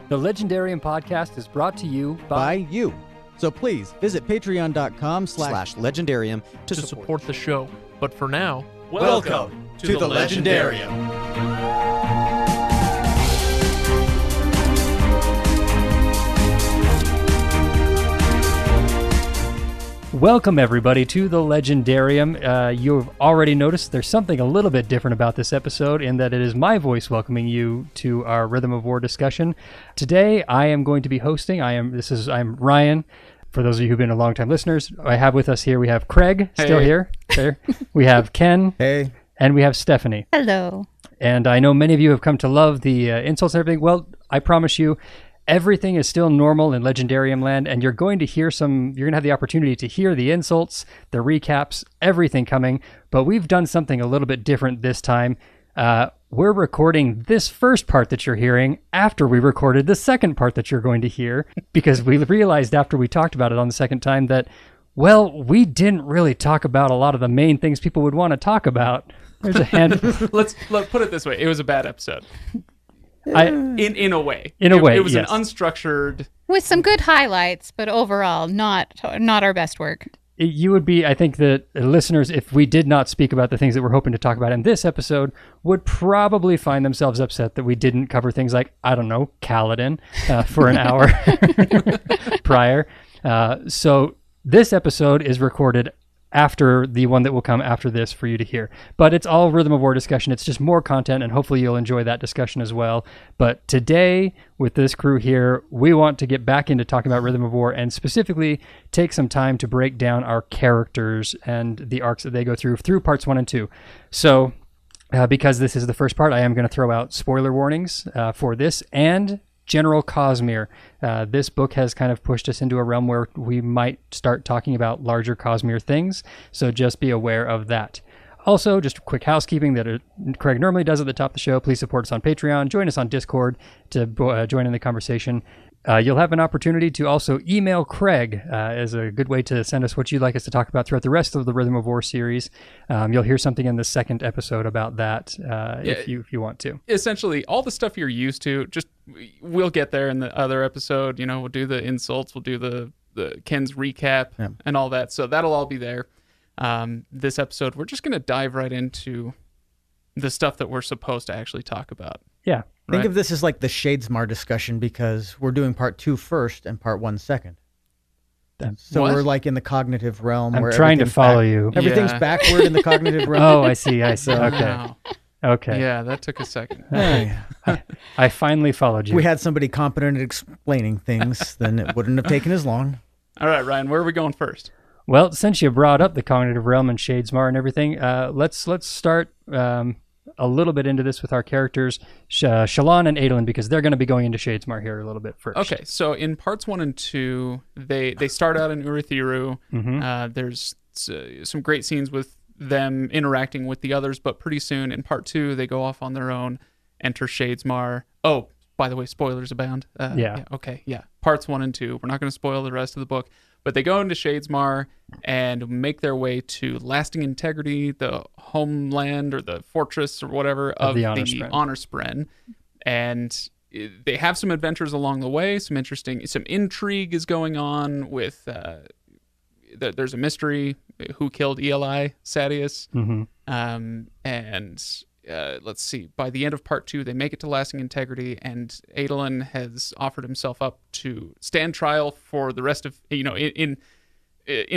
The Legendarium podcast is brought to you by you. So please visit patreon.com/legendarium to support the show. But for now, welcome to the Legendarium. Welcome, everybody, to the Legendarium. You've already noticed there's something a little bit different about this episode in that it is my voice welcoming you to our Rhythm of War discussion. Today, I am going to be hosting. I'm Ryan. For those of you who've been long-time listeners, I have with us here, we have Craig, still here. There. We have Ken. Hey. And we have Stephanie. Hello. And I know many of you have come to love the insults and everything. Well, I promise you, everything is still normal in Legendarium land, and you're going to have the opportunity to hear the insults, the recaps, everything coming, but we've done something a little bit different this time. We're recording this first part that you're hearing after we recorded the second part that you're going to hear, because we realized after we talked about it on the second time that, well, we didn't really talk about a lot of the main things people would want to talk about. There's a hand. Let's put it this way. It was a bad episode. In a way. It was yes. An unstructured... With some good highlights, but overall, not our best work. You would be, I think that listeners, if we did not speak about the things that we're hoping to talk about in this episode, would probably find themselves upset that we didn't cover things like, I don't know, Kaladin for an hour prior. So this episode is recorded after the one that will come after this for you to hear. But it's all Rhythm of War discussion. It's just more content, and hopefully you'll enjoy that discussion as well. But today, with this crew here, we want to get back into talking about Rhythm of War and specifically take some time to break down our characters and the arcs that they go through parts 1 and 2. So, because this is the first part, I am going to throw out spoiler warnings for this and General Cosmere. This book has kind of pushed us into a realm where we might start talking about larger Cosmere things, so just be aware of that. Also, just quick housekeeping that Craig normally does at the top of the show. Please support us on Patreon. Join us on Discord to join in the conversation. You'll have an opportunity to also email Craig as a good way to send us what you'd like us to talk about throughout the rest of the Rhythm of War series. You'll hear something in the second episode about that if you want to. Essentially, all the stuff you're used to, we'll get there in the other episode. We'll do the insults, we'll do the Kenn's recap and all that. So that'll all be there. This episode, we're just going to dive right into the stuff that we're supposed to actually talk about. Yeah. Think of this as like the Shadesmar discussion, because we're doing part 2 first and part 1 second. So what? We're like in the cognitive realm. I'm trying to follow you. Everything's backward in the cognitive realm. Oh, I see. Okay. Wow. Okay. Yeah, that took a second. I finally followed you. If we had somebody competent at explaining things, then it wouldn't have taken as long. All right, Ryan, where are we going first? Well, since you brought up the cognitive realm and Shadesmar and everything, let's start a little bit into this with our characters, Shallan and Adolin, because they're going to be going into Shadesmar here a little bit first. Okay, so in parts 1 and 2, they start out in Urithiru. Mm-hmm. There's some great scenes with them interacting with the others, but pretty soon in part 2, they go off on their own, enter Shadesmar. Oh, by the way, spoilers abound. Parts 1 and 2. We're not going to spoil the rest of the book. But they go into Shadesmar and make their way to Lasting Integrity, the homeland or the fortress or whatever of the Honor Spren. And they have some adventures along the way, some intrigue is going on with, there's a mystery, who killed Eli Sadius. Mm-hmm. Let's see, by the end of part 2, they make it to Lasting Integrity, and Adolin has offered himself up to stand trial for the rest of, in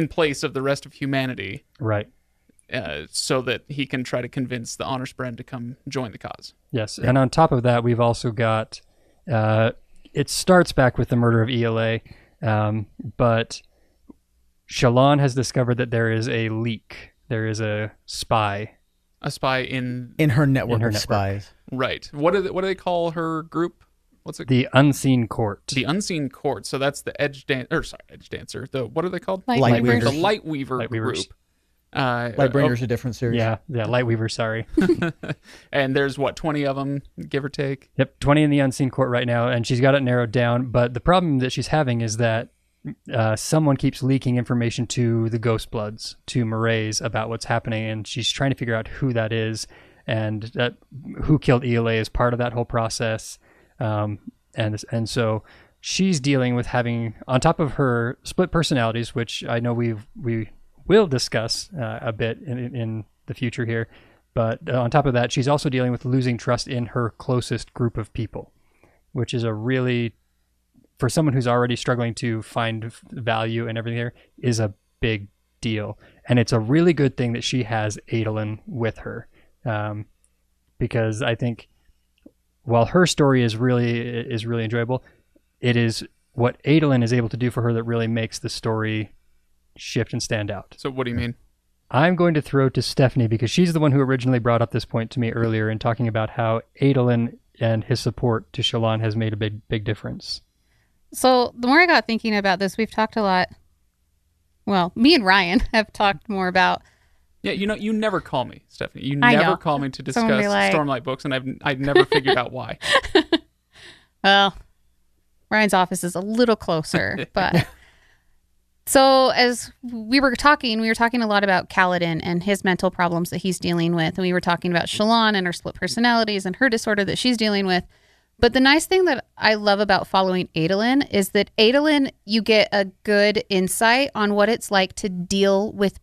place of the rest of humanity. Right. So that he can try to convince the Honor Spren to come join the cause. Yes, and on top of that, we've also got, it starts back with the murder of ELA, but Shallan has discovered that there is a leak. There is a spy. A spy in her network of spies. Right. What do they call her group? What's it? The Unseen Court. The Unseen Court. So that's the Edge Dancer. What are they called? Lightweavers. The Lightweaver group. Lightbringer's a different series. Yeah, Lightweaver, sorry. And there's 20 of them, give or take? Yep, 20 in the Unseen Court right now, and she's got it narrowed down, but the problem that she's having is that someone keeps leaking information to the Ghost Bloods, to Maraise, about what's happening, and she's trying to figure out who that is, and who killed ELA is part of that whole process. And so she's dealing with having, on top of her split personalities, which I know we will discuss a bit in the future here, but on top of that, she's also dealing with losing trust in her closest group of people, which is a really, for someone who's already struggling to find value and everything there, is a big deal. And it's a really good thing that she has Adolin with her, because I think while her story is really enjoyable, it is what Adolin is able to do for her that really makes the story shift and stand out. So what do you mean? I'm going to throw to Stephanie because she's the one who originally brought up this point to me earlier in talking about how Adolin and his support to Shallan has made a big difference. So the more I got thinking about this, we've talked a lot. Well, me and Ryan have talked more about. Yeah, you never call me, Stephanie. You I never know. call me to discuss Like, Stormlight books, and I've never figured out why. Well, Ryan's office is a little closer, but so as we were talking a lot about Kaladin and his mental problems that he's dealing with, and we were talking about Shallan and her split personalities and her disorder that she's dealing with. But the nice thing that I love about following Adolin is that Adolin, you get a good insight on what it's like to deal with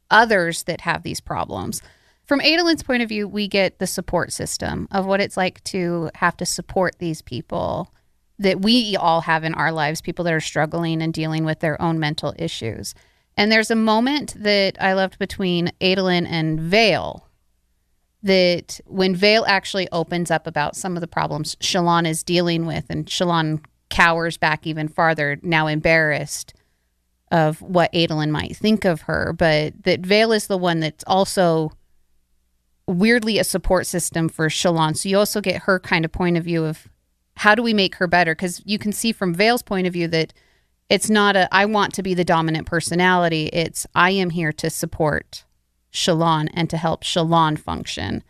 others that have these problems. From Adolin's point of view, we get the support system of what it's like to have to support these people that we all have in our lives, people that are struggling and dealing with their own mental issues. And there's a moment that I loved between Adolin and Vale, that when Vale actually opens up about some of the problems Shallan is dealing with, and Shallan cowers back even farther, now embarrassed of what Adolin might think of her, but that Vale is the one that's also weirdly a support system for Shallan. So you also get her kind of point of view of how do we make her better? Because you can see from Vale's point of view that it's not I want to be the dominant personality. It's I am here to support Shallan and to help Shallan function.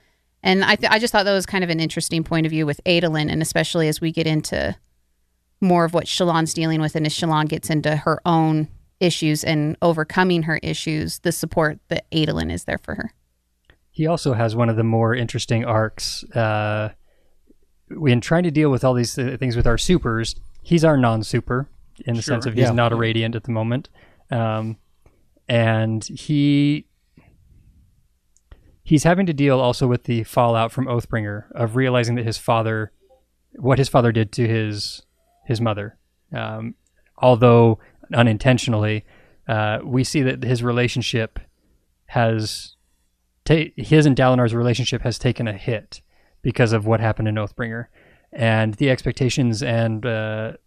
And I just thought that was kind of an interesting point of view with Adolin, and especially as we get into more of what Shallan's dealing with, and as Shallan gets into her own issues and overcoming her issues, the support that Adolin is there for her. He also has one of the more interesting arcs. In trying to deal with all these things with our supers, he's our non-super in the sense of he's not a radiant at the moment. And he's having to deal also with the fallout from Oathbringer of realizing that what his father did to his mother. Although unintentionally, we see that his relationship his and Dalinar's relationship has taken a hit because of what happened in Oathbringer, and the expectations and the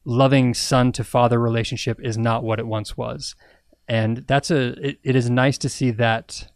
loving son to father relationship is not what it once was, and it is nice to see that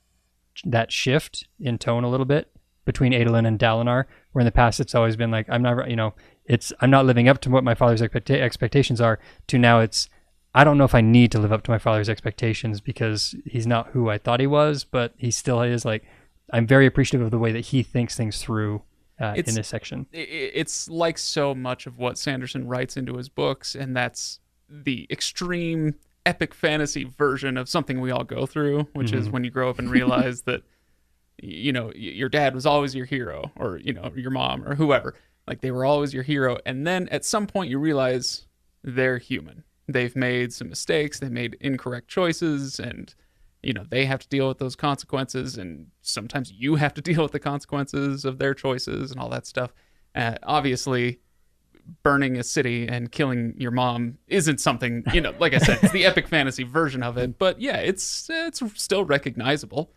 shift in tone a little bit between Adolin and Dalinar, where in the past it's always been like I'm not living up to what my father's expectations are, to now it's I don't know if I need to live up to my father's expectations because he's not who I thought he was, but he still is. Like, I'm very appreciative of the way that he thinks things through in this section. It's like so much of what Sanderson writes into his books, and that's the extreme epic fantasy version of something we all go through, which is when you grow up and realize that, your dad was always your hero, or, your mom or whoever. Like, they were always your hero. And then at some point you realize they're human. They've made some mistakes. They made incorrect choices, and they have to deal with those consequences. And sometimes you have to deal with the consequences of their choices and all that stuff. Obviously, burning a city and killing your mom isn't something. Like I said, it's the epic fantasy version of it. But yeah, it's still recognizable.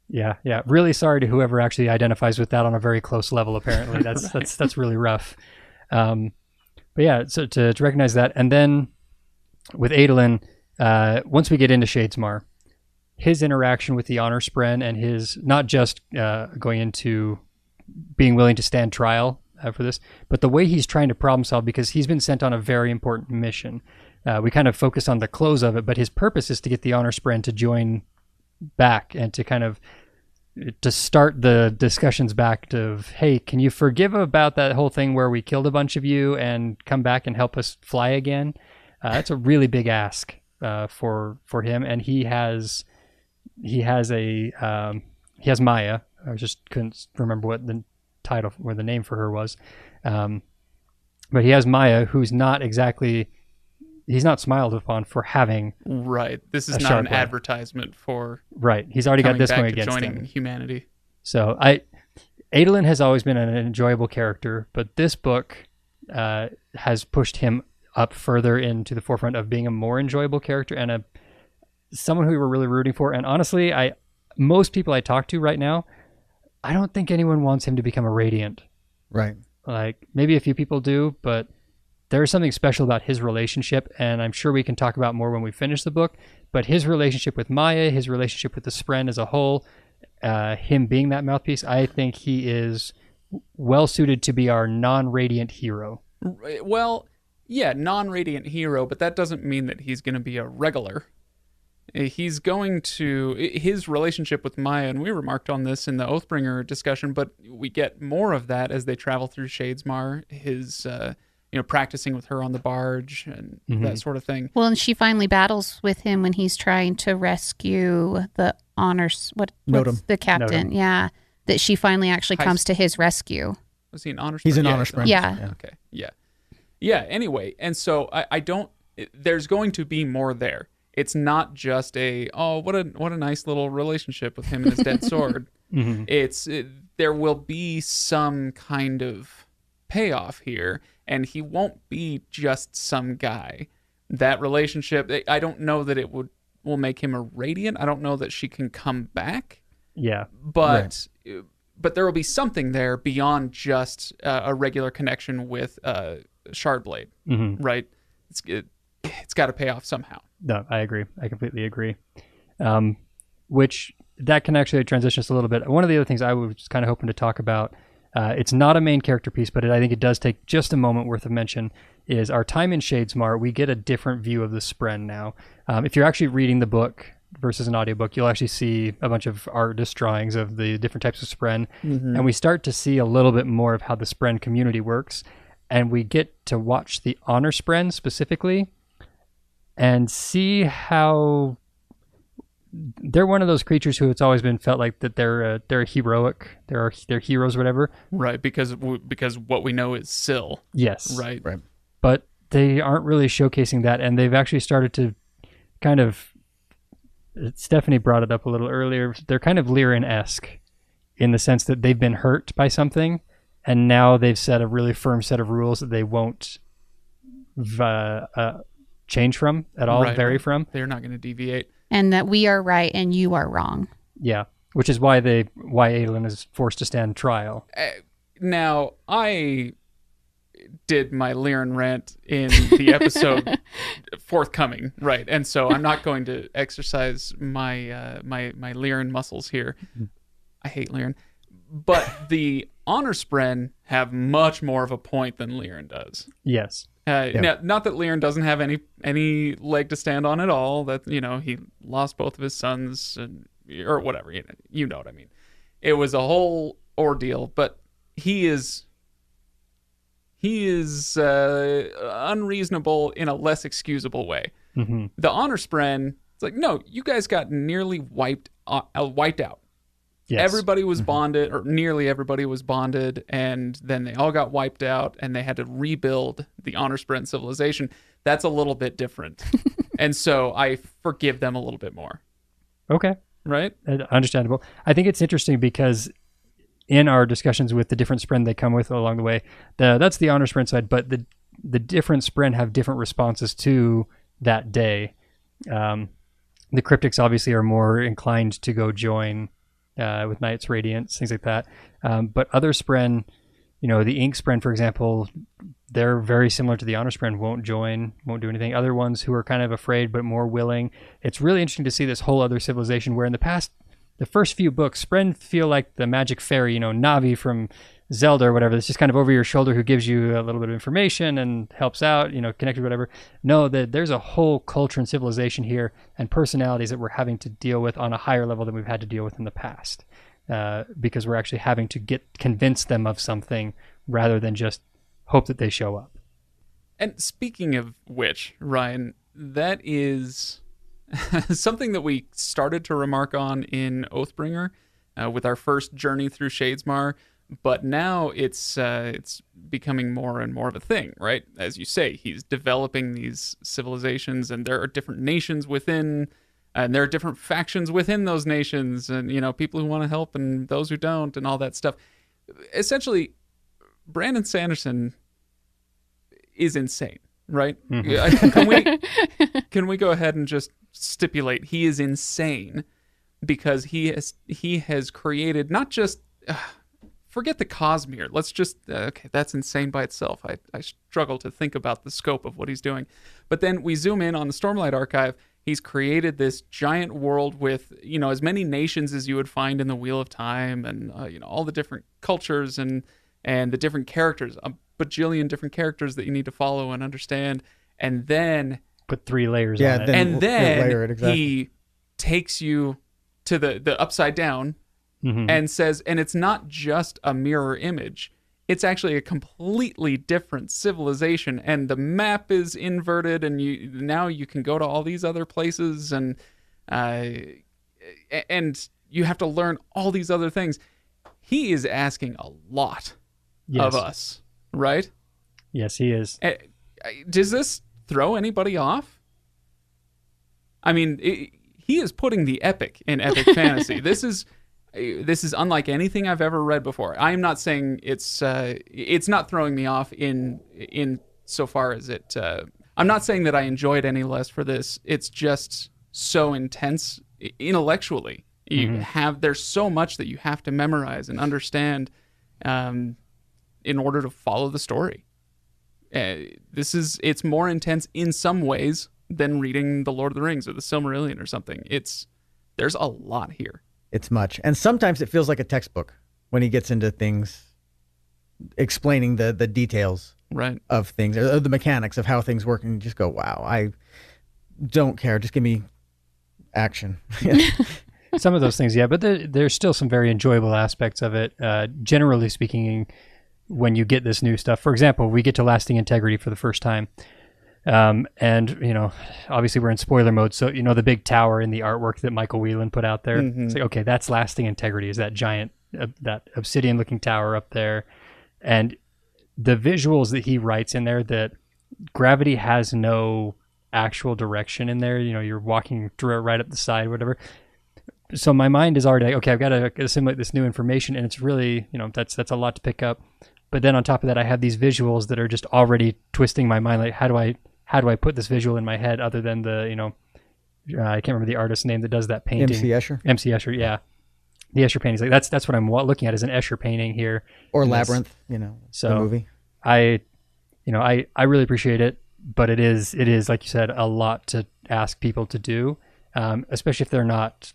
Yeah. Really sorry to whoever actually identifies with that on a very close level. Apparently, that's really rough. But yeah, so to recognize that, and then with Adolin, once we get into Shadesmar, his interaction with the Honor Spren and his not just going into being willing to stand trial for this, but the way he's trying to problem solve, because he's been sent on a very important mission. We kind of focus on the close of it, but his purpose is to get the Honor Spren to join back and to start the discussions back of, hey, can you forgive about that whole thing where we killed a bunch of you and come back and help us fly again? That's a really big ask for him, and he has Maya. I just couldn't remember what the title where the name for her was. But he has Maya, who's not exactly, he's not smiled upon for having right. This is a not an Sharpblade. Advertisement for right. He's already got coming this back going to against joining him. humanity. So Adolin has always been an enjoyable character, but this book has pushed him up further into the forefront of being a more enjoyable character and someone who we were really rooting for. And honestly, most people I talk to right now, I don't think anyone wants him to become a Radiant. Right. Like, maybe a few people do, but there's something special about his relationship, and I'm sure we can talk about more when we finish the book. But his relationship with Maya, his relationship with the Spren as a whole, him being that mouthpiece, I think he is well suited to be our non-Radiant hero. Well, yeah, non-Radiant hero, but that doesn't mean that he's going to be a regular. He's going to, his relationship with Maya, and we remarked on this in the Oathbringer discussion, but we get more of that as they travel through Shadesmar, his, practicing with her on the barge and that sort of thing. Well, and she finally battles with him when he's trying to rescue the honors, what's the captain? Notum. Yeah, that she finally actually comes to his rescue. Was he an honor? He's an yeah, honor spren. Yeah. Okay. Yeah. Anyway, and so I don't. There's going to be more there. It's not just what a nice little relationship with him and his dead sword. There will be some kind of payoff here, and he won't be just some guy. That relationship, I don't know that it will make him a Radiant. I don't know that she can come back. Yeah, but there will be something there beyond just a regular connection with Shardblade, right? It's got to pay off somehow. No, I agree. I completely agree. Which that can actually transition us a little bit. One of the other things I was kind of hoping to talk about, it's not a main character piece, but I think it does take just a moment worth of mention, is our time in Shadesmar. We get a different view of the Spren now. If you're actually reading the book versus an audiobook, you'll actually see a bunch of artist drawings of the different types of Spren, and we start to see a little bit more of how the Spren community works, and we get to watch the Honor Spren specifically and see how they're one of those creatures who it's always been felt like that they're heroic, they're heroes or whatever. Right, because what we know is Syl. Yes. Right. But they aren't really showcasing that, and they've actually started to kind of, Stephanie brought it up a little earlier, they're kind of Lyran-esque in the sense that they've been hurt by something, and now they've set a really firm set of rules that they won't change from at all, vary from. They're not going to deviate. And that we are right and you are wrong. Yeah, which is why Adolin is forced to stand trial. Now, I did my Lyran rant in the episode forthcoming, right? And so I'm not going to exercise my my Lyran muscles here. I hate Lyran. But the Honor Spren have much more of a point than Lyran does. Yes. Now, not that Lyran doesn't have any leg to stand on at all. That he lost both of his sons, or whatever. You know what I mean. It was a whole ordeal, but he is unreasonable in a less excusable way. The Honor Spren, it's like, no, you guys got nearly wiped out. Yes. Everybody was bonded, or nearly everybody was bonded, and then they all got wiped out, and they had to rebuild the Honor Spren civilization. That's a little bit different. And so I forgive them a little bit more. Okay. Right? Understandable. I think it's interesting because in our discussions with the different Spren they come with along the way, that's the Honor Spren side, but the different Spren have different responses to that day. The Cryptics obviously are more inclined to go join with Knights Radiance, things like that. But other Spren, the Ink Spren, for example, they're very similar to the Honor Spren, won't join, won't do anything. Other ones who are kind of afraid but more willing. It's really interesting to see this whole other civilization where in the past, the first few books, Spren feel like the magic fairy, Navi from Zelda or whatever. It's just kind of over your shoulder who gives you a little bit of information and helps out, connected, whatever. No, there's a whole culture and civilization here and personalities that we're having to deal with on a higher level than we've had to deal with in the past, because we're actually having to convince them of something rather than just hope that they show up. And speaking of which, Ryan, that is something that we started to remark on in Oathbringer with our first journey through Shadesmar. But now it's becoming more and more of a thing, right? As you say, he's developing these civilizations, and there are different nations within, and there are different factions within those nations, and people who want to help and those who don't, and all that stuff. Essentially, Brandon Sanderson is insane, right? Mm-hmm. Can we go ahead and just stipulate he is insane because he has created not just forget the Cosmere. Let's just okay, that's insane by itself. I struggle to think about the scope of what he's doing. But then we zoom in on the Stormlight Archive. He's created this giant world with, as many nations as you would find in the Wheel of Time, and all the different cultures and the different characters, a bajillion different characters that you need to follow and understand. And then put 3 layers on it. And then layer it, exactly. he takes you to the upside down, Mm-hmm. and says, and it's not just a mirror image. It's actually a completely different civilization, and the map is inverted, and now you can go to all these other places, and you have to learn all these other things. He is asking a lot of us, right? Yes, he is. Does this throw anybody off? I mean, he is putting the epic in epic fantasy. This is unlike anything I've ever read before. I am not saying it's not throwing me off in so far as it. I'm not saying that I enjoy it any less for this. It's just so intense intellectually. There's so much that you have to memorize and understand in order to follow the story. It's more intense in some ways than reading The Lord of the Rings or The Silmarillion or something. There's a lot here. It's much. And sometimes it feels like a textbook when he gets into things, explaining the details of things, or the mechanics of how things work, and you just go, wow, I don't care. Just give me action. Some of those things, yeah, but there's still some very enjoyable aspects of it. Generally speaking, when you get this new stuff, for example, we get to Lasting Integrity for the first time. And obviously we're in spoiler mode, so the big tower in the artwork that Michael Whelan put out there, it's like, okay, that's Lasting Integrity, is that giant that obsidian looking tower up there. And the visuals that he writes in there, that gravity has no actual direction in there, you're walking right up the side, whatever. So my mind is already like, okay, I've got to assimilate this new information, and it's really, that's a lot to pick up. But then on top of that, I have these visuals that are just already twisting my mind. Like, how do I put this visual in my head other than the, I can't remember the artist's name that does that painting. MC Escher? MC Escher, yeah. The Escher paintings. Like that's what I'm looking at, is an Escher painting here. Or Labyrinth, so the movie. I really appreciate it, but it is, like you said, a lot to ask people to do, especially if they're not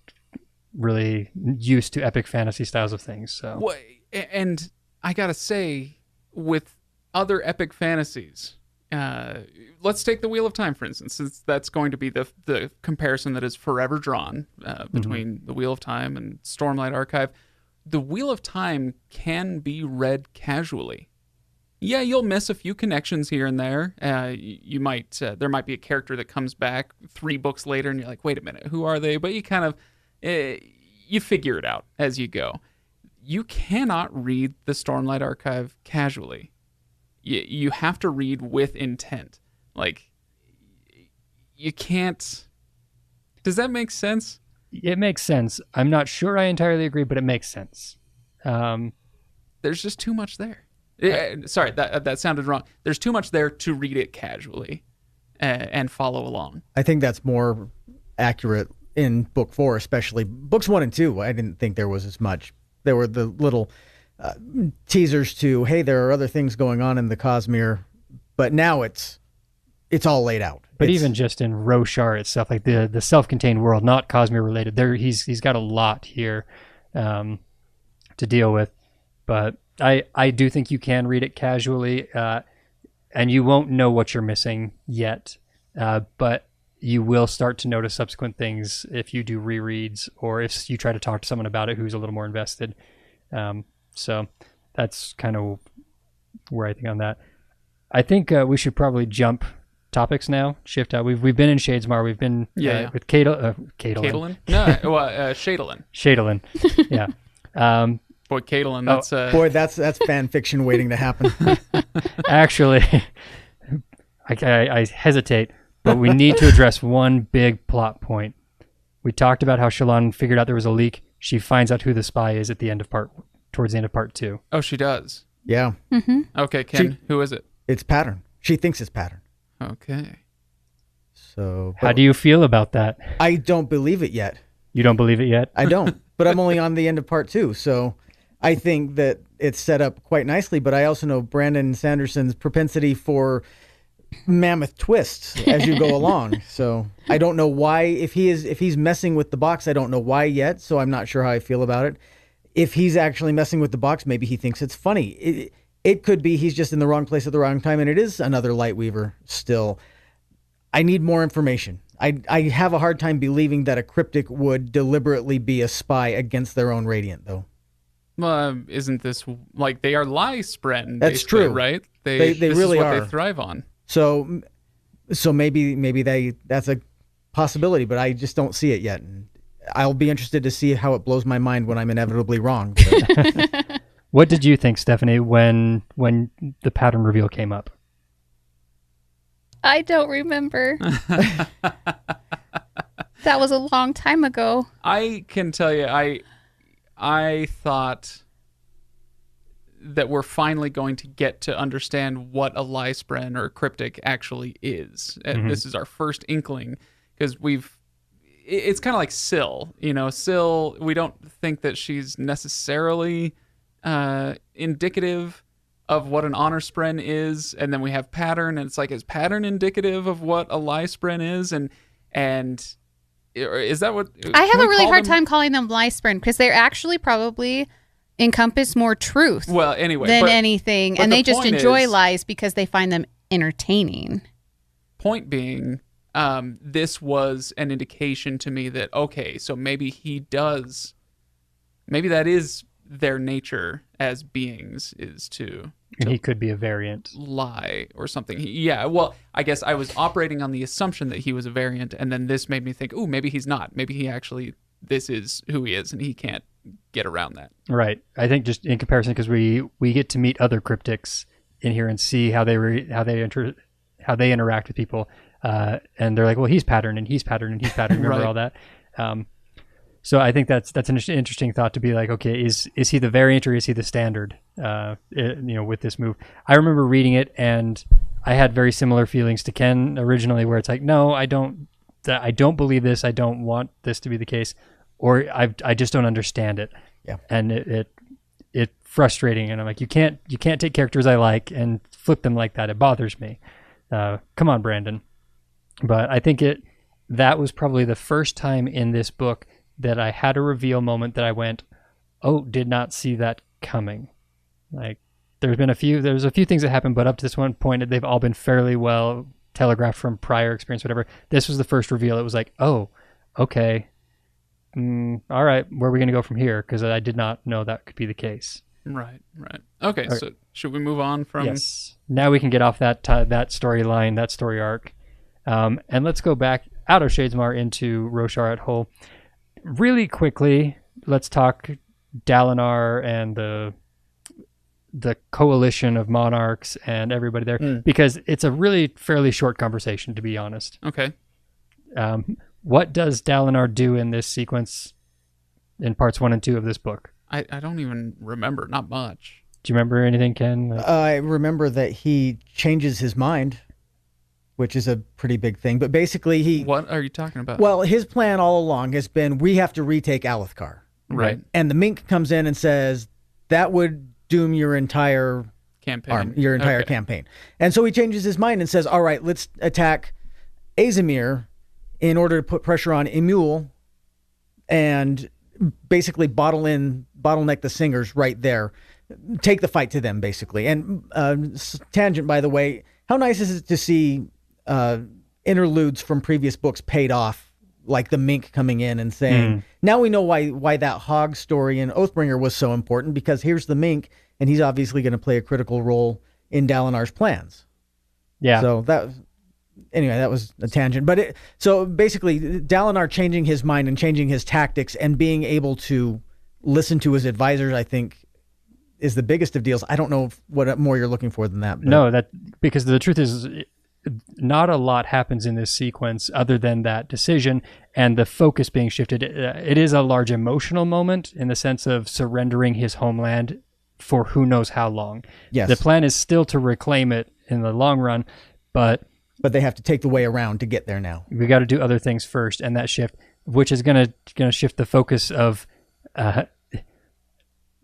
really used to epic fantasy styles of things. So. Well, and I gotta say, with other epic fantasies, let's take the Wheel of Time, for instance, since that's going to be the comparison that is forever drawn between the Wheel of Time and Stormlight Archive. The Wheel of Time can be read casually. Yeah, you'll miss a few connections here and there. You might there might be a character that comes back 3 books later, and you're like, wait a minute, who are they? But you kind of you figure it out as you go. You cannot read the Stormlight Archive casually. You have to read with intent. Like, you can't... Does that make sense? It makes sense. I'm not sure I entirely agree, but it makes sense. There's just too much there. Sorry, that sounded wrong. There's too much there to read it casually and follow along. I think that's more accurate in book 4, especially. Books 1 and 2, I didn't think there was as much. There were the little teasers to, hey, there are other things going on in the Cosmere, but now it's all laid out. But even just in Roshar itself, like the self-contained world, not Cosmere related, he's got a lot here to deal with. But I do think you can read it casually, and you won't know what you're missing yet, but you will start to notice subsequent things if you do rereads, or if you try to talk to someone about it who's a little more invested. So that's kind of where I think on that. I think we should probably jump topics now. Shift out. We've been in Shadesmar. We've been with Caitlin. No, Shadowlin. Shadowlin. Yeah. Boy, Caitlin, that's boy, that's fan fiction waiting to happen. Actually, I hesitate, but we need to address one big plot point. We talked about how Shallan figured out there was a leak. She finds out who the spy is at the end of towards the end of part 2. Oh, she does. Yeah. Mm-hmm. Okay, Ken, who is it? It's Pattern. She thinks it's Pattern. Okay. So how do you feel about that? I don't believe it yet. You don't believe it yet? I don't, but I'm only on the end of part 2, so I think that it's set up quite nicely, but I also know Brandon Sanderson's propensity for mammoth twists as you go along. So I don't know why, if he's messing with the box, I don't know why yet, so I'm not sure how I feel about it. If he's actually messing with the box, maybe he thinks it's funny. It could be he's just in the wrong place at the wrong time, and it is another Lightweaver still. I need more information. I have a hard time believing that a cryptic would deliberately be a spy against their own Radiant, though. Isn't this like they are lie-spren? That's true, right? They this really is what are. They thrive on. So maybe that's a possibility, but I just don't see it yet. And I'll be interested to see how it blows my mind when I'm inevitably wrong. What did you think, Stephanie, when the Pattern reveal came up? I don't remember. That was a long time ago. I can tell you, I thought that we're finally going to get to understand what a lie-spren or a cryptic actually is. And this is our first inkling, because it's kind of like Syl. Syl, we don't think that she's necessarily indicative of what an honor spren is, and then we have Pattern, and it's like, is Pattern indicative of what a lie spren is? And is that what I have a really hard time calling them lie-spren, because they're actually probably encompass more truth than anything, and they just enjoy lies because they find them entertaining. Point being, this was an indication to me that, okay, so maybe that is their nature as beings, is to and he could be a variant. Lie or something. Yeah, well, I guess I was operating on the assumption that he was a variant, and then this made me think, ooh, maybe he's not. Maybe he actually, this is who he is, and he can't get around that. Right. I think just in comparison, because we get to meet other cryptics in here and see how they interact with people, and they're like, well, he's Pattern, and he's Pattern, and he's Pattern. Remember all that? So I think that's an interesting thought, to be like, okay, is he the variant or is he the standard? With this move, I remember reading it and I had very similar feelings to Kenn originally, where it's like, no, I don't believe this. I don't want this to be the case, or I just don't understand it. Yeah, and it frustrating, and I'm like, you can't take characters I like and flip them like that. It bothers me. Come on, Brandon. But I think that was probably the first time in this book that I had a reveal moment that I went, oh, did not see that coming. Like, there's a few things that happened, but up to this one point, they've all been fairly well telegraphed from prior experience, whatever. This was the first reveal. It was like, oh, okay. All right, where are we going to go from here? Because I did not know that could be the case. Right. Okay, right. So should we move on from... Yes. Now we can get off that storyline, that story arc. And let's go back out of Shadesmar into Roshar at Hull. Really quickly, let's talk Dalinar and the coalition of monarchs and everybody there, because it's a really fairly short conversation, to be honest. Okay. What does Dalinar do in this sequence in parts 1 and 2 of this book? I don't even remember. Not much. Do you remember anything, Kenn? I remember that he changes his mind, which is a pretty big thing. But basically What are you talking about? Well, his plan all along has been, we have to retake Alethkar. Right. And the Mink comes in and says, that would doom your entire campaign. Campaign. And so he changes his mind and says, all right, let's attack Azamir in order to put pressure on Emul and basically bottleneck the Singers right there. Take the fight to them, basically. And tangent, by the way, how nice is it to see interludes from previous books paid off, like the Mink coming in and saying, now we know why that Hog story in Oathbringer was so important, because here's the Mink, and he's obviously going to play a critical role in Dalinar's plans. Yeah. So that was a tangent. But so basically, Dalinar changing his mind and changing his tactics and being able to listen to his advisors, I think, is the biggest of deals. I don't know what more you're looking for than that. But. No, because the truth is, not a lot happens in this sequence other than that decision and the focus being shifted. It is a large emotional moment in the sense of surrendering his homeland for who knows how long. Yes. The plan is still to reclaim it in the long run, but they have to take the way around to get there now. We got to do other things first, and that shift, which is gonna shift the focus of.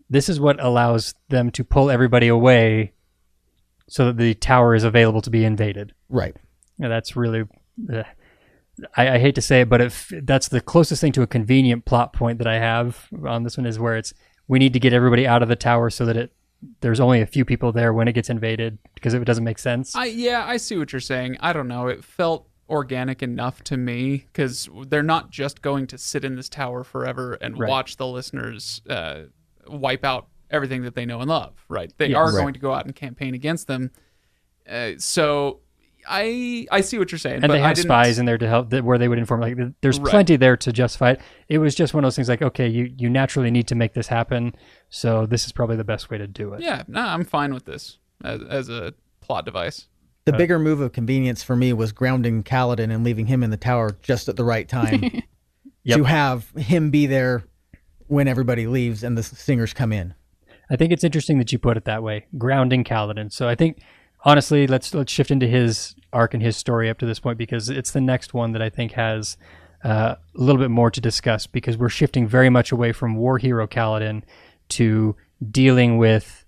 This is what allows them to pull everybody away, so that the tower is available to be invaded. Right. And that's really. I hate to say it, but that's the closest thing to a convenient plot point that I have on this one is where we need to get everybody out of the tower so that there's only a few people there when it gets invaded because it doesn't make sense. I see what you're saying. I don't know. It felt organic enough to me because they're not just going to sit in this tower forever and watch the listeners wipe out everything that they know and love, right? They are going to go out and campaign against them. So I see what you're saying. And but they have spies in there to help, where they would inform. Like, there's plenty there to justify it. It was just one of those things like, okay, you naturally need to make this happen, so this is probably the best way to do it. Yeah, no, I'm fine with this as a plot device. The bigger move of convenience for me was grounding Kaladin and leaving him in the tower just at the right time to have him be there when everybody leaves and the singers come in. I think it's interesting that you put it that way, grounding Kaladin. So I think, honestly, let's shift into his arc and his story up to this point, because it's the next one that I think has a little bit more to discuss, because we're shifting very much away from war hero Kaladin to dealing with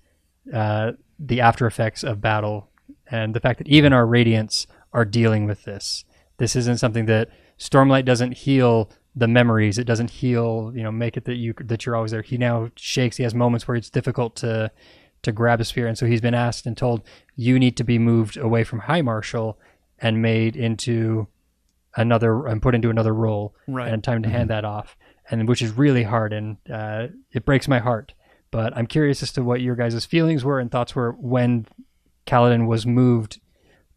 the after effects of battle, and the fact that even our Radiants are dealing with this. This isn't something that Stormlight doesn't heal the memories. It doesn't heal, make it that you're always there. He now shakes. He has moments where it's difficult to grab a spear, and so he's been asked and told, you need to be moved away from High Marshal and made into put into another role, and time to hand that off, and which is really hard, and it breaks my heart. But I'm curious as to what your guys' feelings were and thoughts were when Kaladin was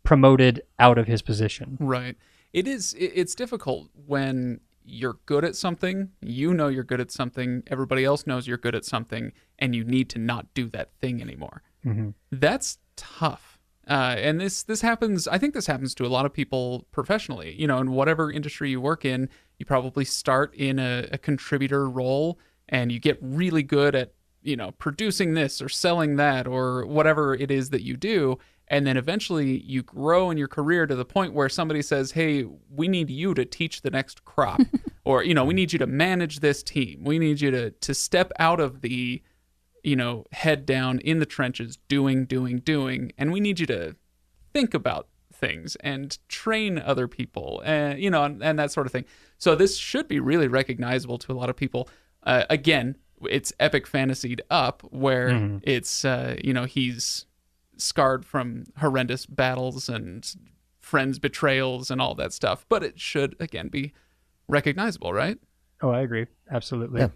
promoted out of his position. Right. It's difficult when you're good at something, you're good at something, everybody else knows you're good at something, and you need to not do that thing anymore. Mm-hmm. That's tough. And this happens, I think this happens to a lot of people professionally. In whatever industry you work in, you probably start in a contributor role, and you get really good at, producing this or selling that or whatever it is that you do. And then eventually you grow in your career to the point where somebody says, hey, we need you to teach the next crop. Or, we need you to manage this team. We need you to step out of the, head down in the trenches, doing. And we need you to think about things and train other people, and that sort of thing. So this should be really recognizable to a lot of people. Again, it's epic fantasied up where it's, he's scarred from horrendous battles and friends' betrayals and all that stuff, but it should again be recognizable, right? Oh, I agree, absolutely.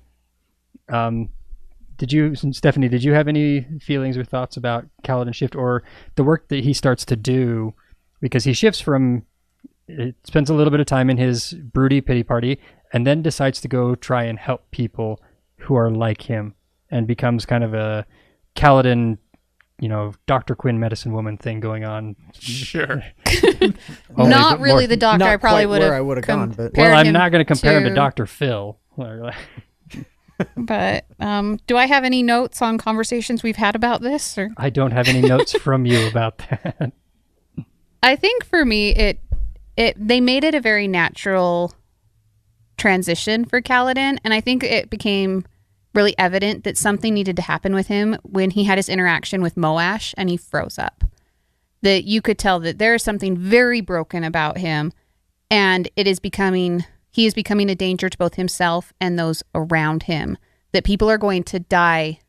Yeah. Stephanie, did you have any feelings or thoughts about Kaladin shift or the work that he starts to do? Because he shifts spends a little bit of time in his broody pity party and then decides to go try and help people who are like him, and becomes kind of a Kaladin, Dr. Quinn medicine woman thing going on. Sure. Not really the doctor I probably would have gone, but I'm not going to compare him to Dr. Phil. But do I have any notes on conversations we've had about this? Or? I don't have any notes from you about that. I think for me, they made it a very natural transition for Kaladin, and I think it became really evident that something needed to happen with him when he had his interaction with Moash and he froze up. That you could tell that there is something very broken about him, and he is becoming a danger to both himself and those around him. That people are going to die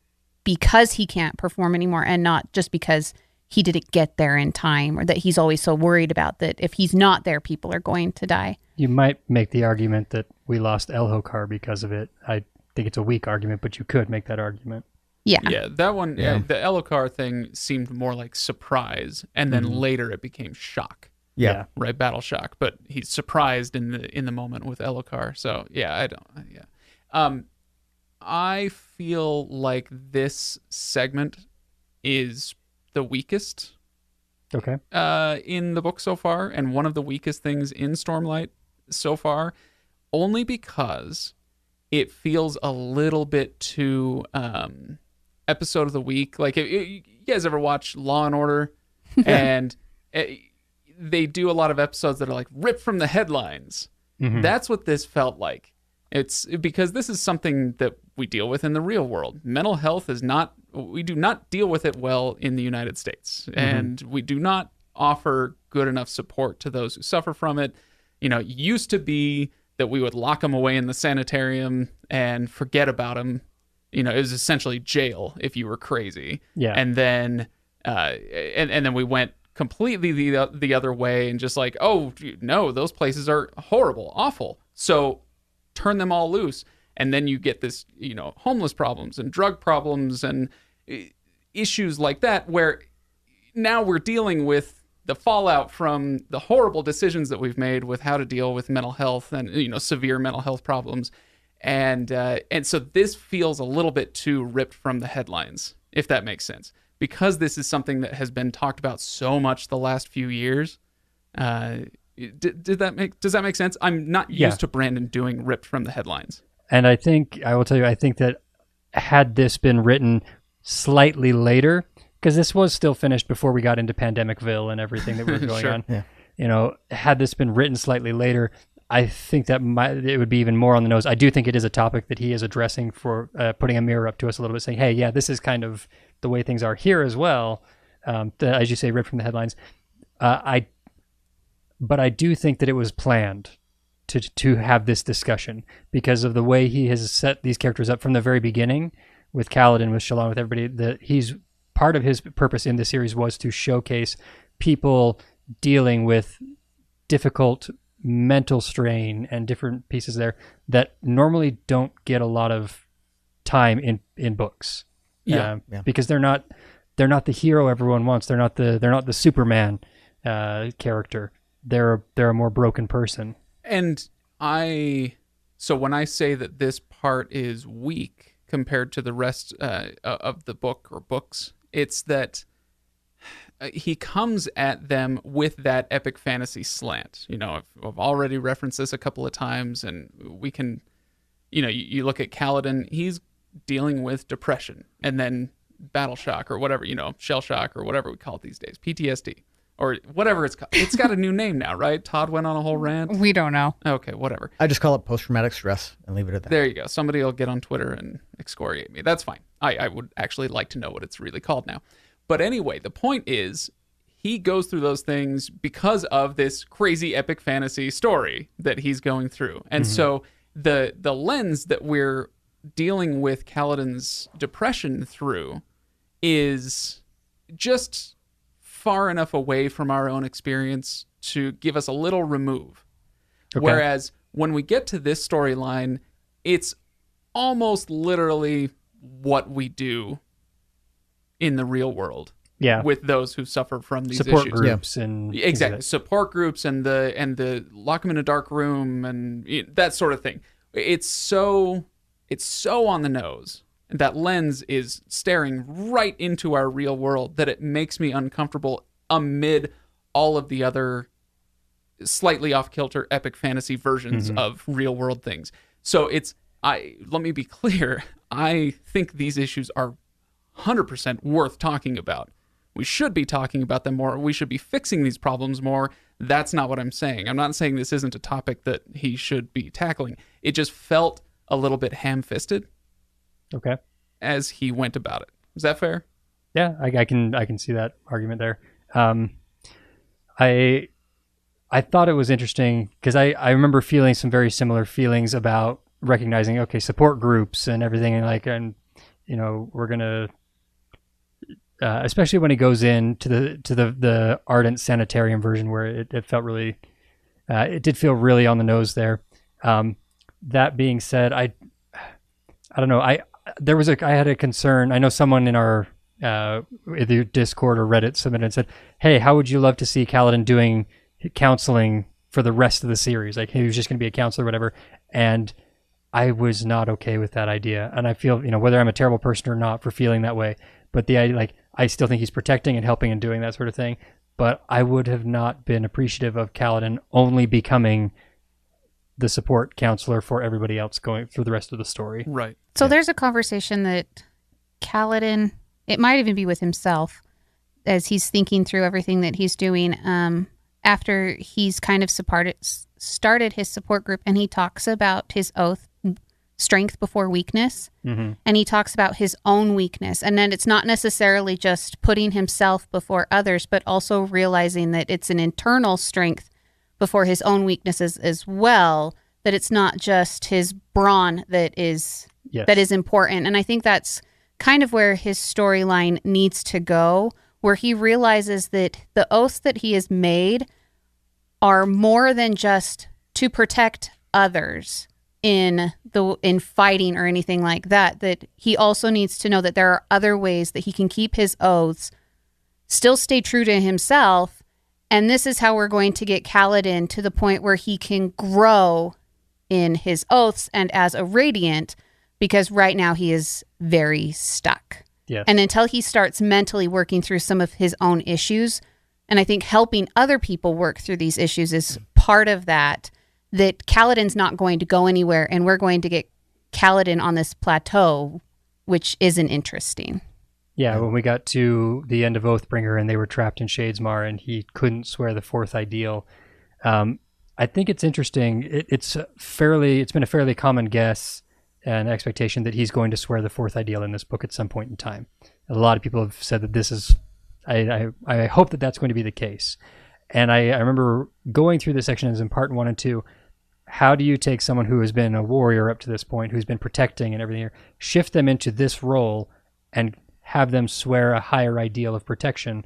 because he can't perform anymore, and not just because he didn't get there in time, or that he's always so worried about that if he's not there, people are going to die. You might make the argument that we lost Elhokar because of it. I think it's a weak argument, but you could make that argument. Yeah, that one, the Elhokar thing seemed more like surprise, and then later it became shock. Yeah. Right, battle shock. But he's surprised in the moment with Elhokar. So I feel like this segment is the weakest Okay. in the book so far, and one of the weakest things in Stormlight so far, only because it feels a little bit too episode of the week. Like, you guys ever watch Law and Order? And they do a lot of episodes that are like ripped from the headlines. Mm-hmm. That's what this felt like. It's because this is something that we deal with in the real world. Mental health is not, we do not deal with it well in the United States. Mm-hmm. And we do not offer good enough support to those who suffer from it. You know, it used to be that we would lock them away in the sanitarium and forget about them. You know, it was essentially jail if you were crazy. Yeah. And then, and then we went completely the other way and just like, oh no, those places are horrible, awful. So turn them all loose. And then you get this, you know, homeless problems and drug problems and issues like that, where now we're dealing with the fallout from the horrible decisions that we've made with how to deal with mental health and, you know, severe mental health problems. And so this feels a little bit too ripped from the headlines, if that makes sense, because this is something that has been talked about so much the last few years. Does that make sense? I'm not used to Brandon doing ripped from the headlines. And I will tell you, I think that had this been written slightly later, because this was still finished before we got into Pandemicville and everything that was going Sure. on. Yeah. You know, had this been written slightly later, I think that it would be even more on the nose. I do think it is a topic that he is addressing for putting a mirror up to us a little bit, saying, hey, yeah, this is kind of the way things are here as well. As you say, ripped from the headlines. But I do think that it was planned to have this discussion because of the way he has set these characters up from the very beginning with Kaladin, with Shallan, with everybody. That he's part of his purpose in this series was to showcase people dealing with difficult mental strain and different pieces there that normally don't get a lot of time in books. Yeah. Because they're not the hero everyone wants. They're not the Superman character. They're a more broken person. And so when I say that this part is weak compared to the rest of the book or books, it's that he comes at them with that epic fantasy slant. You know, I've already referenced this a couple of times, and we can, you know, you look at Kaladin, he's dealing with depression and then battle shock or whatever, you know, shell shock or whatever we call it these days, PTSD. Or whatever it's called. It's got a new name now, right? Todd went on a whole rant. We don't know. Okay, whatever. I just call it post-traumatic stress and leave it at that. There you go. Somebody will get on Twitter and excoriate me. That's fine. I would actually like to know what it's really called now. But anyway, the point is, he goes through those things because of this crazy epic fantasy story that he's going through. And so the lens that we're dealing with Kaladin's depression through is just far enough away from our own experience to give us a little remove. Okay. Whereas when we get to this storyline, it's almost literally what we do in the real world. Yeah. With those who suffer from these support issues. Groups and exactly support groups and the lock them in a dark room and that sort of thing. It's so on the nose. That lens is staring right into our real world that it makes me uncomfortable amid all of the other slightly off-kilter epic fantasy versions of real world things. So let me be clear. I think these issues are 100% worth talking about. We should be talking about them more. We should be fixing these problems more. That's not what I'm saying. I'm not saying this isn't a topic that he should be tackling. It just felt a little bit ham-fisted. Okay. As he went about it. Is that fair? Yeah, I can see that argument there. I thought it was interesting because I remember feeling some very similar feelings about recognizing, okay, support groups and everything, and you know, we're gonna especially when he goes into the Ardent Sanitarium version where it felt really it did feel really on the nose there. That being said, I don't know. I had a concern. I know someone in our either Discord or Reddit submitted and said, "Hey, how would you love to see Kaladin doing counseling for the rest of the series? Like, he was just going to be a counselor, or whatever." And I was not okay with that idea. And I feel, whether I'm a terrible person or not for feeling that way, but the idea, I still think he's protecting and helping and doing that sort of thing. But I would have not been appreciative of Kaladin only becoming the support counselor for everybody else going through the rest of the story. Right. So there's a conversation that Kaladin, it might even be with himself as he's thinking through everything that he's doing after he's kind of started his support group, and he talks about his oath, strength before weakness. Mm-hmm. And he talks about his own weakness. And then it's not necessarily just putting himself before others, but also realizing that it's an internal strength before his own weaknesses as well, that it's not just his brawn that is important. And I think that's kind of where his storyline needs to go, where he realizes that the oaths that he has made are more than just to protect others in fighting or anything like that, that he also needs to know that there are other ways that he can keep his oaths, still stay true to himself, and this is how we're going to get Kaladin to the point where he can grow in his oaths and as a Radiant, because right now he is very stuck. Yes. And until he starts mentally working through some of his own issues, and I think helping other people work through these issues is part of that Kaladin's not going to go anywhere, and we're going to get Kaladin on this plateau, which isn't interesting. Yeah, when we got to the end of Oathbringer and they were trapped in Shadesmar and he couldn't swear the fourth ideal, I think it's interesting. It's been a fairly common guess and expectation that he's going to swear the fourth ideal in this book at some point in time. A lot of people have said that this is, I hope that that's going to be the case. And I remember going through the sections in part 1 and 2. How do you take someone who has been a warrior up to this point, who's been protecting and everything, shift them into this role and have them swear a higher ideal of protection?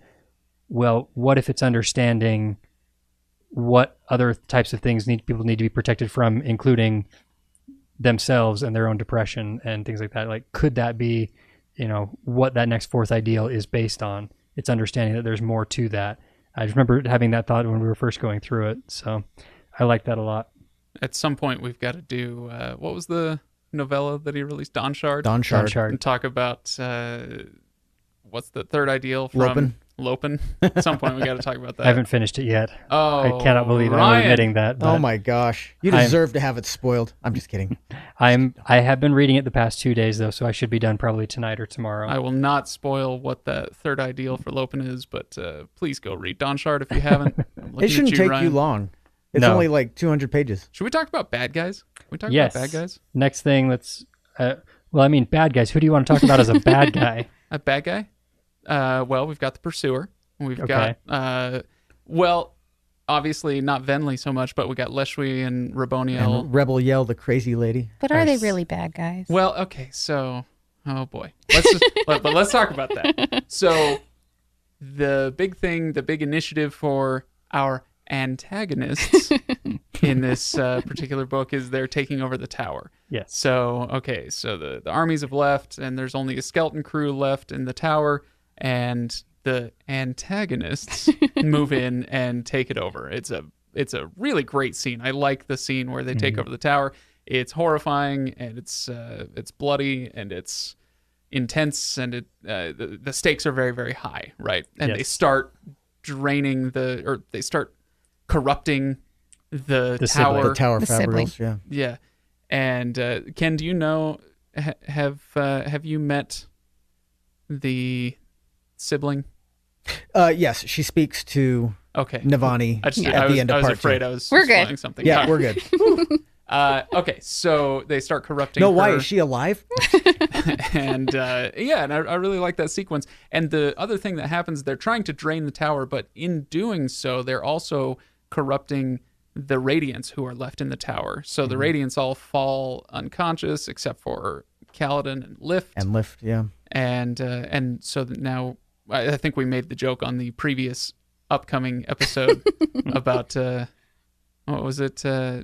Well, what if it's understanding what other types of things people need to be protected from, including themselves and their own depression and things like that? Like, could that be, what that next fourth ideal is based on? It's understanding that there's more to that. I just remember having that thought when we were first going through it. So I like that a lot. At some point, we've got to do, what was the novella that he released? Dawnshard? Dawnshard. And talk about, what's the third ideal from Lopen? At some point, we got to talk about that. I haven't finished it yet. Oh, I cannot believe I'm admitting that. Oh my gosh. You deserve to have it spoiled. I'm just kidding. I have been reading it the past 2 days, though, so I should be done probably tonight or tomorrow. I will not spoil what that third ideal for Lopen is, but please go read Dawnshard if you haven't. It shouldn't take you long. It's only like 200 pages. Should we talk about bad guys? Can we talk about bad guys? Next thing, let's... bad guys. Who do you want to talk about as a bad guy? A bad guy? Well, we've got the Pursuer. We've got... obviously not Venli so much, but we got Leshwi and Raboniel. And Rebel Yell, the crazy lady. But are they really bad guys? Well, okay, so... Oh, boy. Let's talk about that. So, the big initiative for our antagonists in this particular book is they're taking over the tower. Yes. So, okay, so the armies have left, and there's only a skeleton crew left in the tower, and the antagonists move in and take it over. It's a really great scene. I like the scene where they take over the tower. It's horrifying, and it's bloody, and it's intense, and the stakes are very, very high, right? And they start draining they start corrupting the tower. The tower fabrics, yeah. Yeah. And Kenn, do you know, have you met the sibling? Yes, she speaks to Navani at the end of part 2. I was afraid I was spoiling good. Something. Yeah, we're good. Okay, so they start corrupting No, her. why? Is she alive? And and I really like that sequence. And the other thing that happens, they're trying to drain the tower, but in doing so, they're also corrupting the Radiants who are left in the tower. So the Radiants all fall unconscious except for Kaladin and Lift. And Lift, yeah. And so now I think we made the joke on the previous upcoming episode about what was it?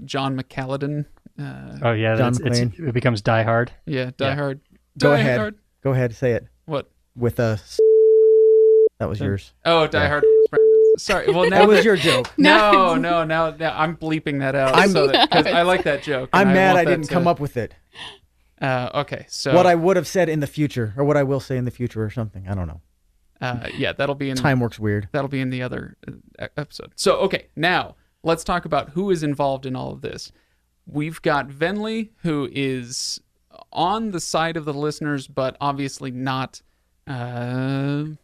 John McCaladin. It becomes Die Hard. Yeah, Die Hard. Go ahead, say it. What? With a... That was yours. Oh, Die Hard. Sorry. Well, now That was your joke. No, now I'm bleeping that out because I like that joke. I'm mad I didn't come up with it. Okay, so what I would have said in the future, or what I will say in the future, or something. I don't know. Yeah, that'll be in time works weird. That'll be in the other episode. So okay, now let's talk about who is involved in all of this. We've got Venli, who is on the side of the listeners, but obviously not down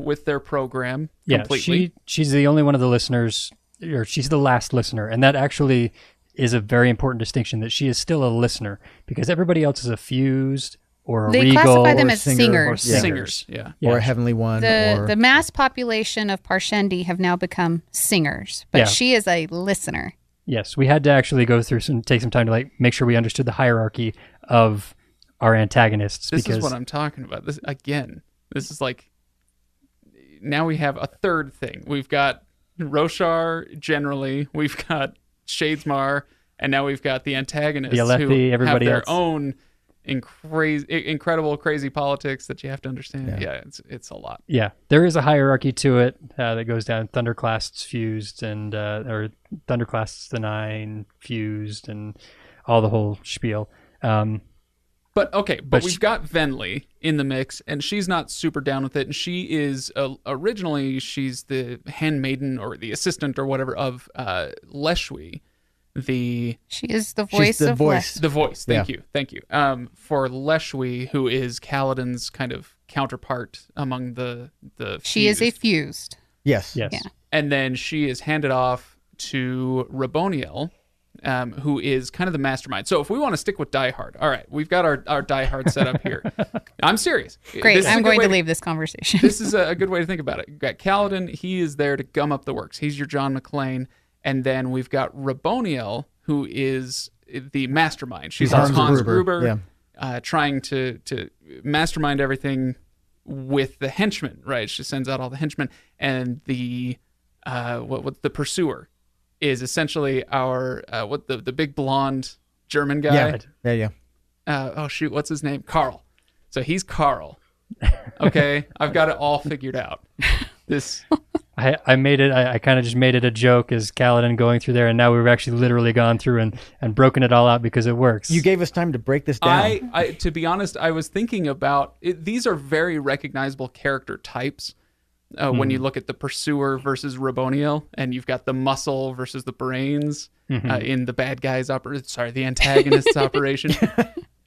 with their program completely. Yeah, she's the only one of the listeners, or she's the last listener, and that actually is a very important distinction, that she is still a listener, because everybody else is a fused or a they regal. classify them or as singer, singers. or Singers, yeah. Or a heavenly one. The mass population of Parshendi have now become singers, but she is a listener. Yes, we had to actually go through take some time to like make sure we understood the hierarchy of our antagonists. This is what I'm talking about. This is like, now we have a third thing. We've got Roshar generally, we've got Shadesmar, and now we've got the antagonists Alethi, who everybody have their else. own incredible, crazy politics that you have to understand. Yeah, it's a lot. Yeah, there is a hierarchy to it that goes down. Thunderclasts fused, and or Thunderclasts the 9 fused, and all the whole spiel. But we've got Venli in the mix, and she's not super down with it. And she is originally she's the handmaiden or the assistant or whatever of Leshwi. She is the voice of voice. The voice. Thank you. For Leshwi, who is Kaladin's kind of counterpart among the. She is a fused. Yes. Yeah. And then she is handed off to Raboniel, who is kind of the mastermind. So if we want to stick with Die Hard, all right, we've got our Die Hard set up here. I'm serious. Great. I'm going to leave this conversation. This is a good way to think about it. You've got Kaladin. He is there to gum up the works. He's your John McClane. And then we've got Raboniel, who is the mastermind. She's Hans Gruber, trying to mastermind everything with the henchmen, right? She sends out all the henchmen. And the the pursuer is essentially our the big blonde German guy. Yeah. Oh shoot, what's his name? Carl. So he's Carl. Okay, I've got it all figured out. I made it. I kind of just made it a joke as Kaladin going through there, and now we've actually literally gone through and broken it all out because it works. You gave us time to break this down. I to be honest, I was thinking about it, these are very recognizable character types. When you look at the pursuer versus Raboniel, and you've got the muscle versus the brains in the bad guy's the antagonist's operation.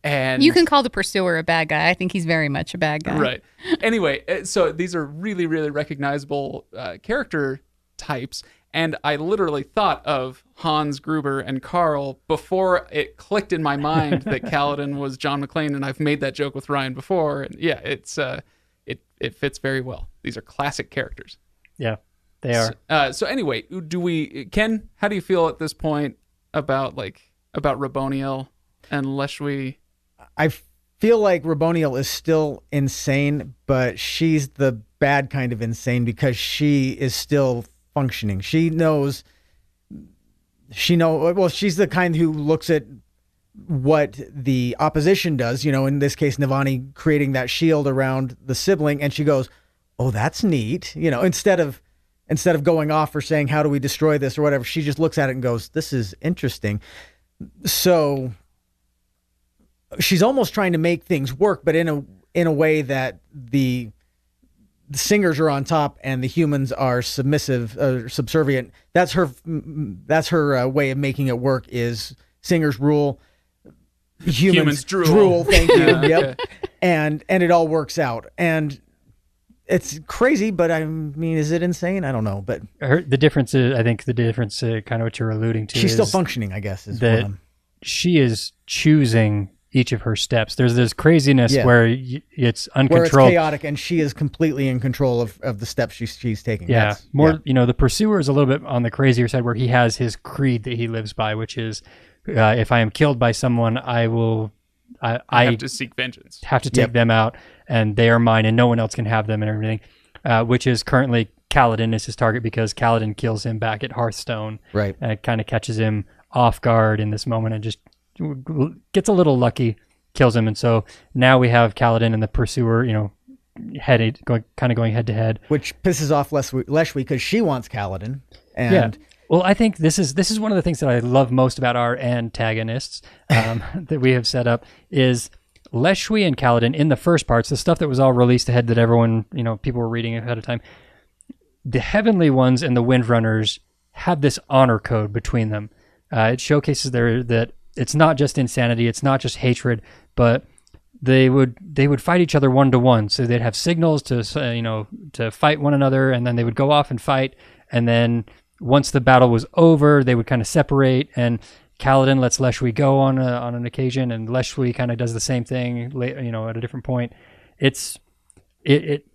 And you can call the pursuer a bad guy. I think he's very much a bad guy. Right. Anyway, so these are really, really recognizable character types. And I literally thought of Hans Gruber and Carl before it clicked in my mind that Kaladin was John McClane, and I've made that joke with Ryan before. And yeah, it fits very well. These are classic characters. Yeah, they are. So anyway, Ken, how do you feel at this point about Raboniel and Leshwi? I feel like Raboniel is still insane, but she's the bad kind of insane because she is still functioning. She's the kind who looks at what the opposition does, in this case, Navani creating that shield around the sibling, and she goes, oh, that's neat. Instead of going off or saying, how do we destroy this or whatever, she just looks at it and goes, this is interesting. So she's almost trying to make things work, but in a way that the singers are on top and the humans are subservient. That's her way of making it work. Is singers rule, humans drool. Thank you. Yep. And it all works out. And it's crazy, but I mean, is it insane? I don't know. But the difference is, I think the difference, kind of what you're alluding to, she's is still functioning, I guess, is that she is choosing each of her steps. There's this craziness where it's uncontrolled, where it's chaotic, and she is completely in control of the steps she's taking. Yeah, the pursuer is a little bit on the crazier side, where he has his creed that he lives by, which is, if I am killed by someone, I have to seek vengeance, have to take them out, and they are mine, and no one else can have them, and everything. Which is currently Kaladin is his target, because Kaladin kills him back at Hearthstone. Right, and it kind of catches him off guard in this moment, and just gets a little lucky, kills him. And so now we have Kaladin and the pursuer, going head to head, which pisses off Leshwi because she wants Kaladin. And well, I think this is one of the things that I love most about our antagonists that we have set up is Leshwi and Kaladin in the first parts, the stuff that was all released ahead that everyone, people were reading ahead of time. The Heavenly Ones and the Windrunners have this honor code between them. It showcases that it's not just insanity, it's not just hatred, but they would fight each other 1-to-1. So they'd have signals to fight one another, and then they would go off and fight. And then once the battle was over, they would kind of separate. And Kaladin lets Leshwi go on an occasion, and Leshwi kind of does the same thing, at a different point. It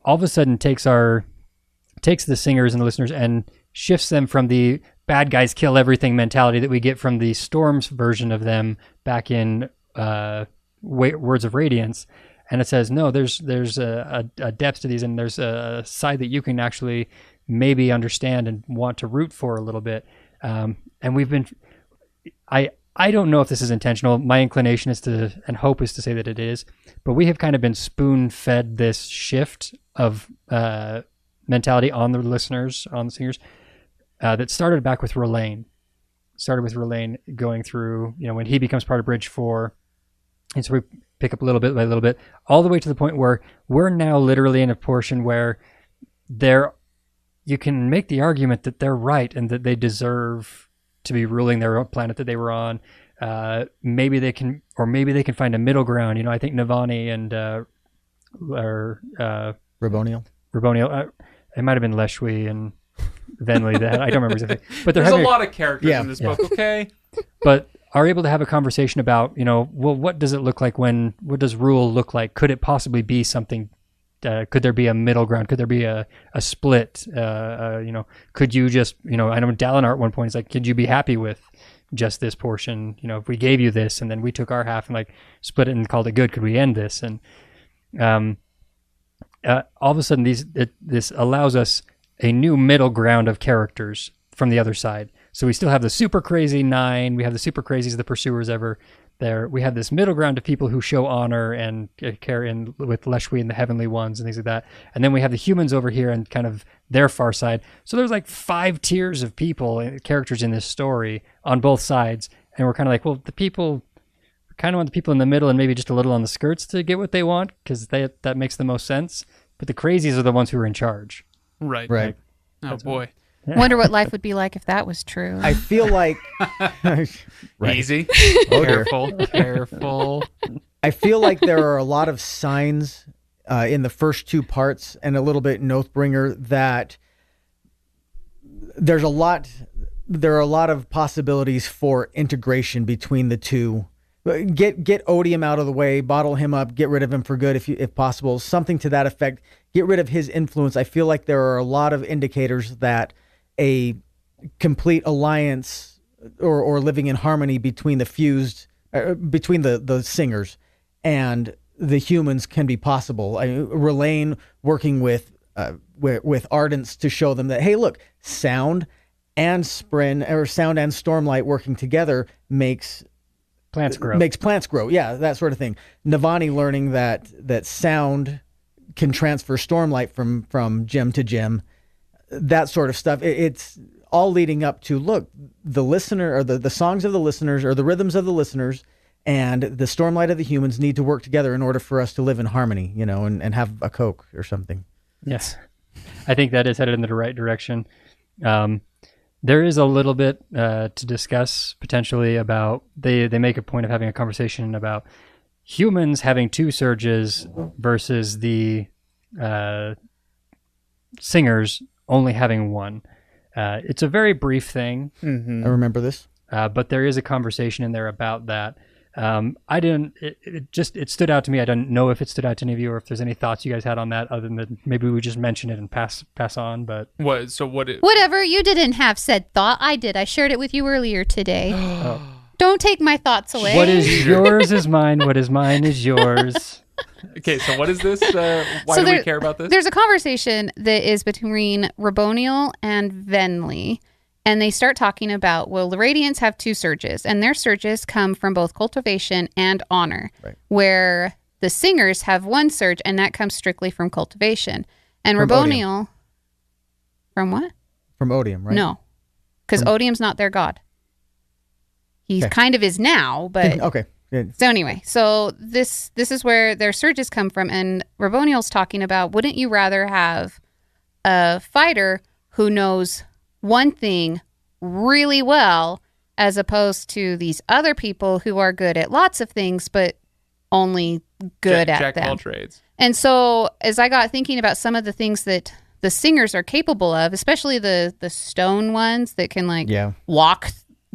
all of a sudden takes the singers and the listeners and shifts them from the bad guys kill everything mentality that we get from the Storm's version of them back in Words of Radiance, and it says no, there's a depth to these, and there's a side that you can actually maybe understand and want to root for a little bit. And we've been, I don't know if this is intentional. My inclination is and hope is to say that it is, but we have kind of been spoon-fed this shift of mentality on the listeners, on the singers, that started back with R'lain. Started with R'lain going through, when he becomes part of Bridge 4. And so we pick up a little bit by little bit, all the way to the point where we're now literally in a portion where you can make the argument that they're right and that they deserve to be ruling their own planet that they were on. Maybe they can find a middle ground. I think Navani and Raboniel. It might have been Leshwi and Venli. That I don't remember exactly. But there's a lot of characters in this book. Okay, but are able to have a conversation about what does it look like what does rule look like? Could it possibly be something? Could there be a middle ground? Could there be a split? Could you just I know Dalinar at one point is like, could you be happy with just this portion? If we gave you this and then we took our half and split it and called it good, could we end this? And all of a sudden this allows us a new middle ground of characters from the other side. So we still have the super crazy 9. We have the super crazies, the pursuers ever there. We have this middle ground of people who show honor and care in with Leshwi and the Heavenly Ones and things like that. And then we have the humans over here and kind of their far side. So there's 5 tiers of people, characters in this story on both sides. And we're kind of well, the people kind of want the people in the middle and maybe just a little on the skirts to get what they want because that makes the most sense. But the crazies are the ones who are in charge. Right. Oh boy. Wonder what life would be like if that was true. I feel like easy. Careful. I feel like there are a lot of signs in the first 2 parts and a little bit in Oathbringer that there are a lot of possibilities for integration between the two. Get Odium out of the way, bottle him up, get rid of him for good if possible, something to that effect. Get rid of his influence. I feel like there are a lot of indicators that a complete alliance or living in harmony between the the singers and the humans can be possible. R'lain working with Ardents to show them that, hey, look, sound and Stormlight working together makes plants grow. Yeah, that sort of thing. Navani learning that sound can transfer Stormlight from gem to gem. That sort of stuff. It's all leading up to, look, the listener or the songs of the listeners or the rhythms of the listeners and the Stormlight of the humans need to work together in order for us to live in harmony, and have a Coke or something. Yes. I think that is headed in the right direction. There is a little bit to discuss potentially about, they make a point of having a conversation about humans having 2 surges versus the singers only having 1. It's a very brief thing. Mm-hmm. I remember this. But there is a conversation in there about that. It stood out to me. I don't know if it stood out to any of you or if there's any thoughts you guys had on that other than maybe we just mention it and pass on. But whatever, you didn't have said thought. I did. I shared it with you earlier today. Oh. Don't take my thoughts away. What is yours is mine. What is mine is yours. Okay, so what is this? Why do we care about this? There's a conversation that is between Raboniel and Venli, and they start talking about, the Radiants have 2 surges, and their surges come from both cultivation and honor, right, where the singers have one surge, and that comes strictly from cultivation. And From Raboniel... From what? From odium, right? No, because odium's not their god. He kind of is now, but... Okay. Yeah. So anyway, so this is where their surges come from, and Raboniel's talking about, wouldn't you rather have a fighter who knows one thing really well as opposed to these other people who are good at lots of things, but only good at Jack of all them. trades. And so as I got thinking about some of the things that the singers are capable of, especially the stone ones that can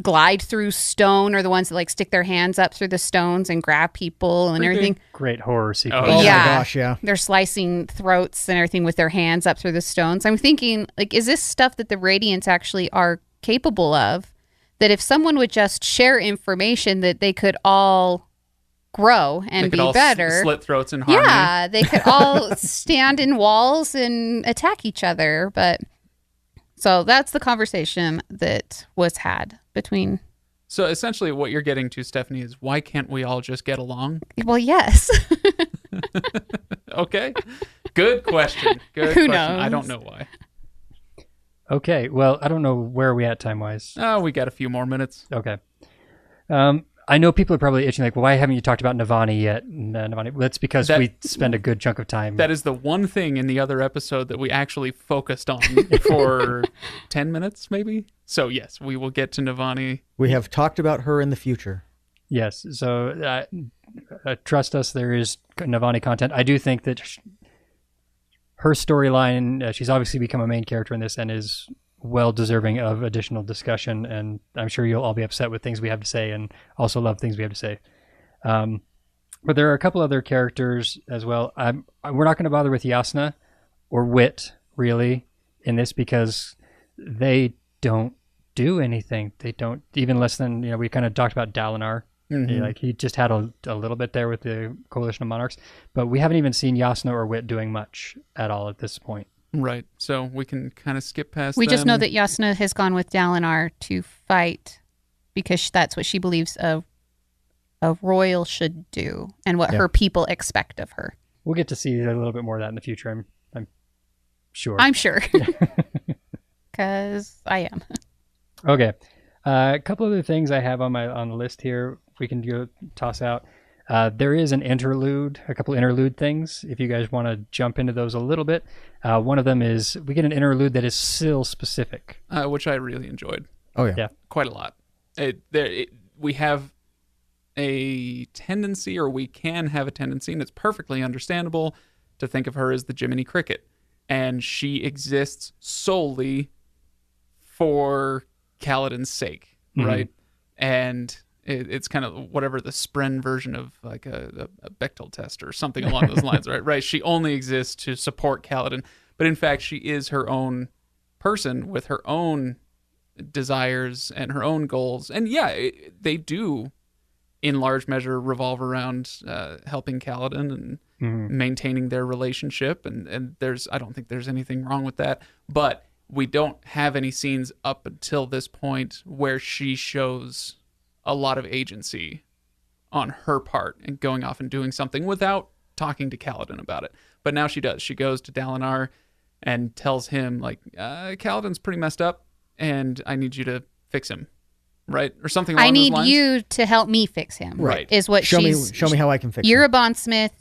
glide through stone, or the ones that like stick their hands up through the stones and grab people and everything. Great horror sequence. Oh Yeah. my gosh, yeah. They're slicing throats and everything with their hands up through the stones. I'm thinking, like, is this stuff that the Radiants actually are capable of? That if someone would just share information, that they could all grow and be better. Slit throats in harmony. Yeah, they could all stand in walls and attack each other. But so that's the conversation that was had between. So essentially what you're getting to, Stephanie, is why can't we all just get along? Well, yes. Okay. Good question. Good Who question. knows? I don't know why. Okay, well, I don't know where are we at time-wise. Oh, we got a few more minutes. Okay. I know people are probably itching like, well, why haven't you talked about Navani yet? Navani. Well, that's because we spend a good chunk of time. That is the one thing in the other episode that we actually focused on for 10 minutes, maybe? So, yes, we will get to Navani. We have talked about her in the future. Yes, so trust us, there is Navani content. I do think that her storyline, she's obviously become a main character in this and is well deserving of additional discussion, and I'm sure you'll all be upset with things we have to say and also love things we have to say. But there are a couple other characters as well. We're not going to bother with Yasna or Wit, really, in this because they don't do anything. They don't, even less than, we kind of talked about Dalinar. Mm-hmm. Like he just had a little bit there with the Coalition of Monarchs, but we haven't even seen Yasna or Wit doing much at all at this point. Right. So we can kind of skip past We just them. know that Yasna has gone with Dalinar to fight because that's what she believes a royal should do and what her people expect of her. We'll get to see a little bit more of that in the future, I'm sure. I'm sure. Because I am. Okay. A couple other things I have on the list here we can go toss out. There is an interlude, a couple interlude things, if you guys want to jump into those a little bit. One of them is we get an interlude that is Syl specific. Which I really enjoyed. Oh, yeah. Quite a lot. We have a tendency, or we can have a tendency, and it's perfectly understandable, to think of her as the Jiminy Cricket. And she exists solely for Kaladin's sake, right? And it's kind of whatever the Spren version of like a Bechdel test or something along those lines, right? Right. She only exists to support Kaladin, but in fact, she is her own person with her own desires and her own goals. And yeah, they do, in large measure, revolve around helping Kaladin and maintaining their relationship. And I don't think there's anything wrong with that, but we don't have any scenes up until this point where she shows a lot of agency on her part and going off and doing something without talking to Kaladin about it. But now she does. She goes to Dalinar and tells him, like, Kaladin's pretty messed up and I need you to fix him, right? Or something along those lines. I need you to help me fix him. Right. Is what Show me how I can fix You're him. a bondsmith.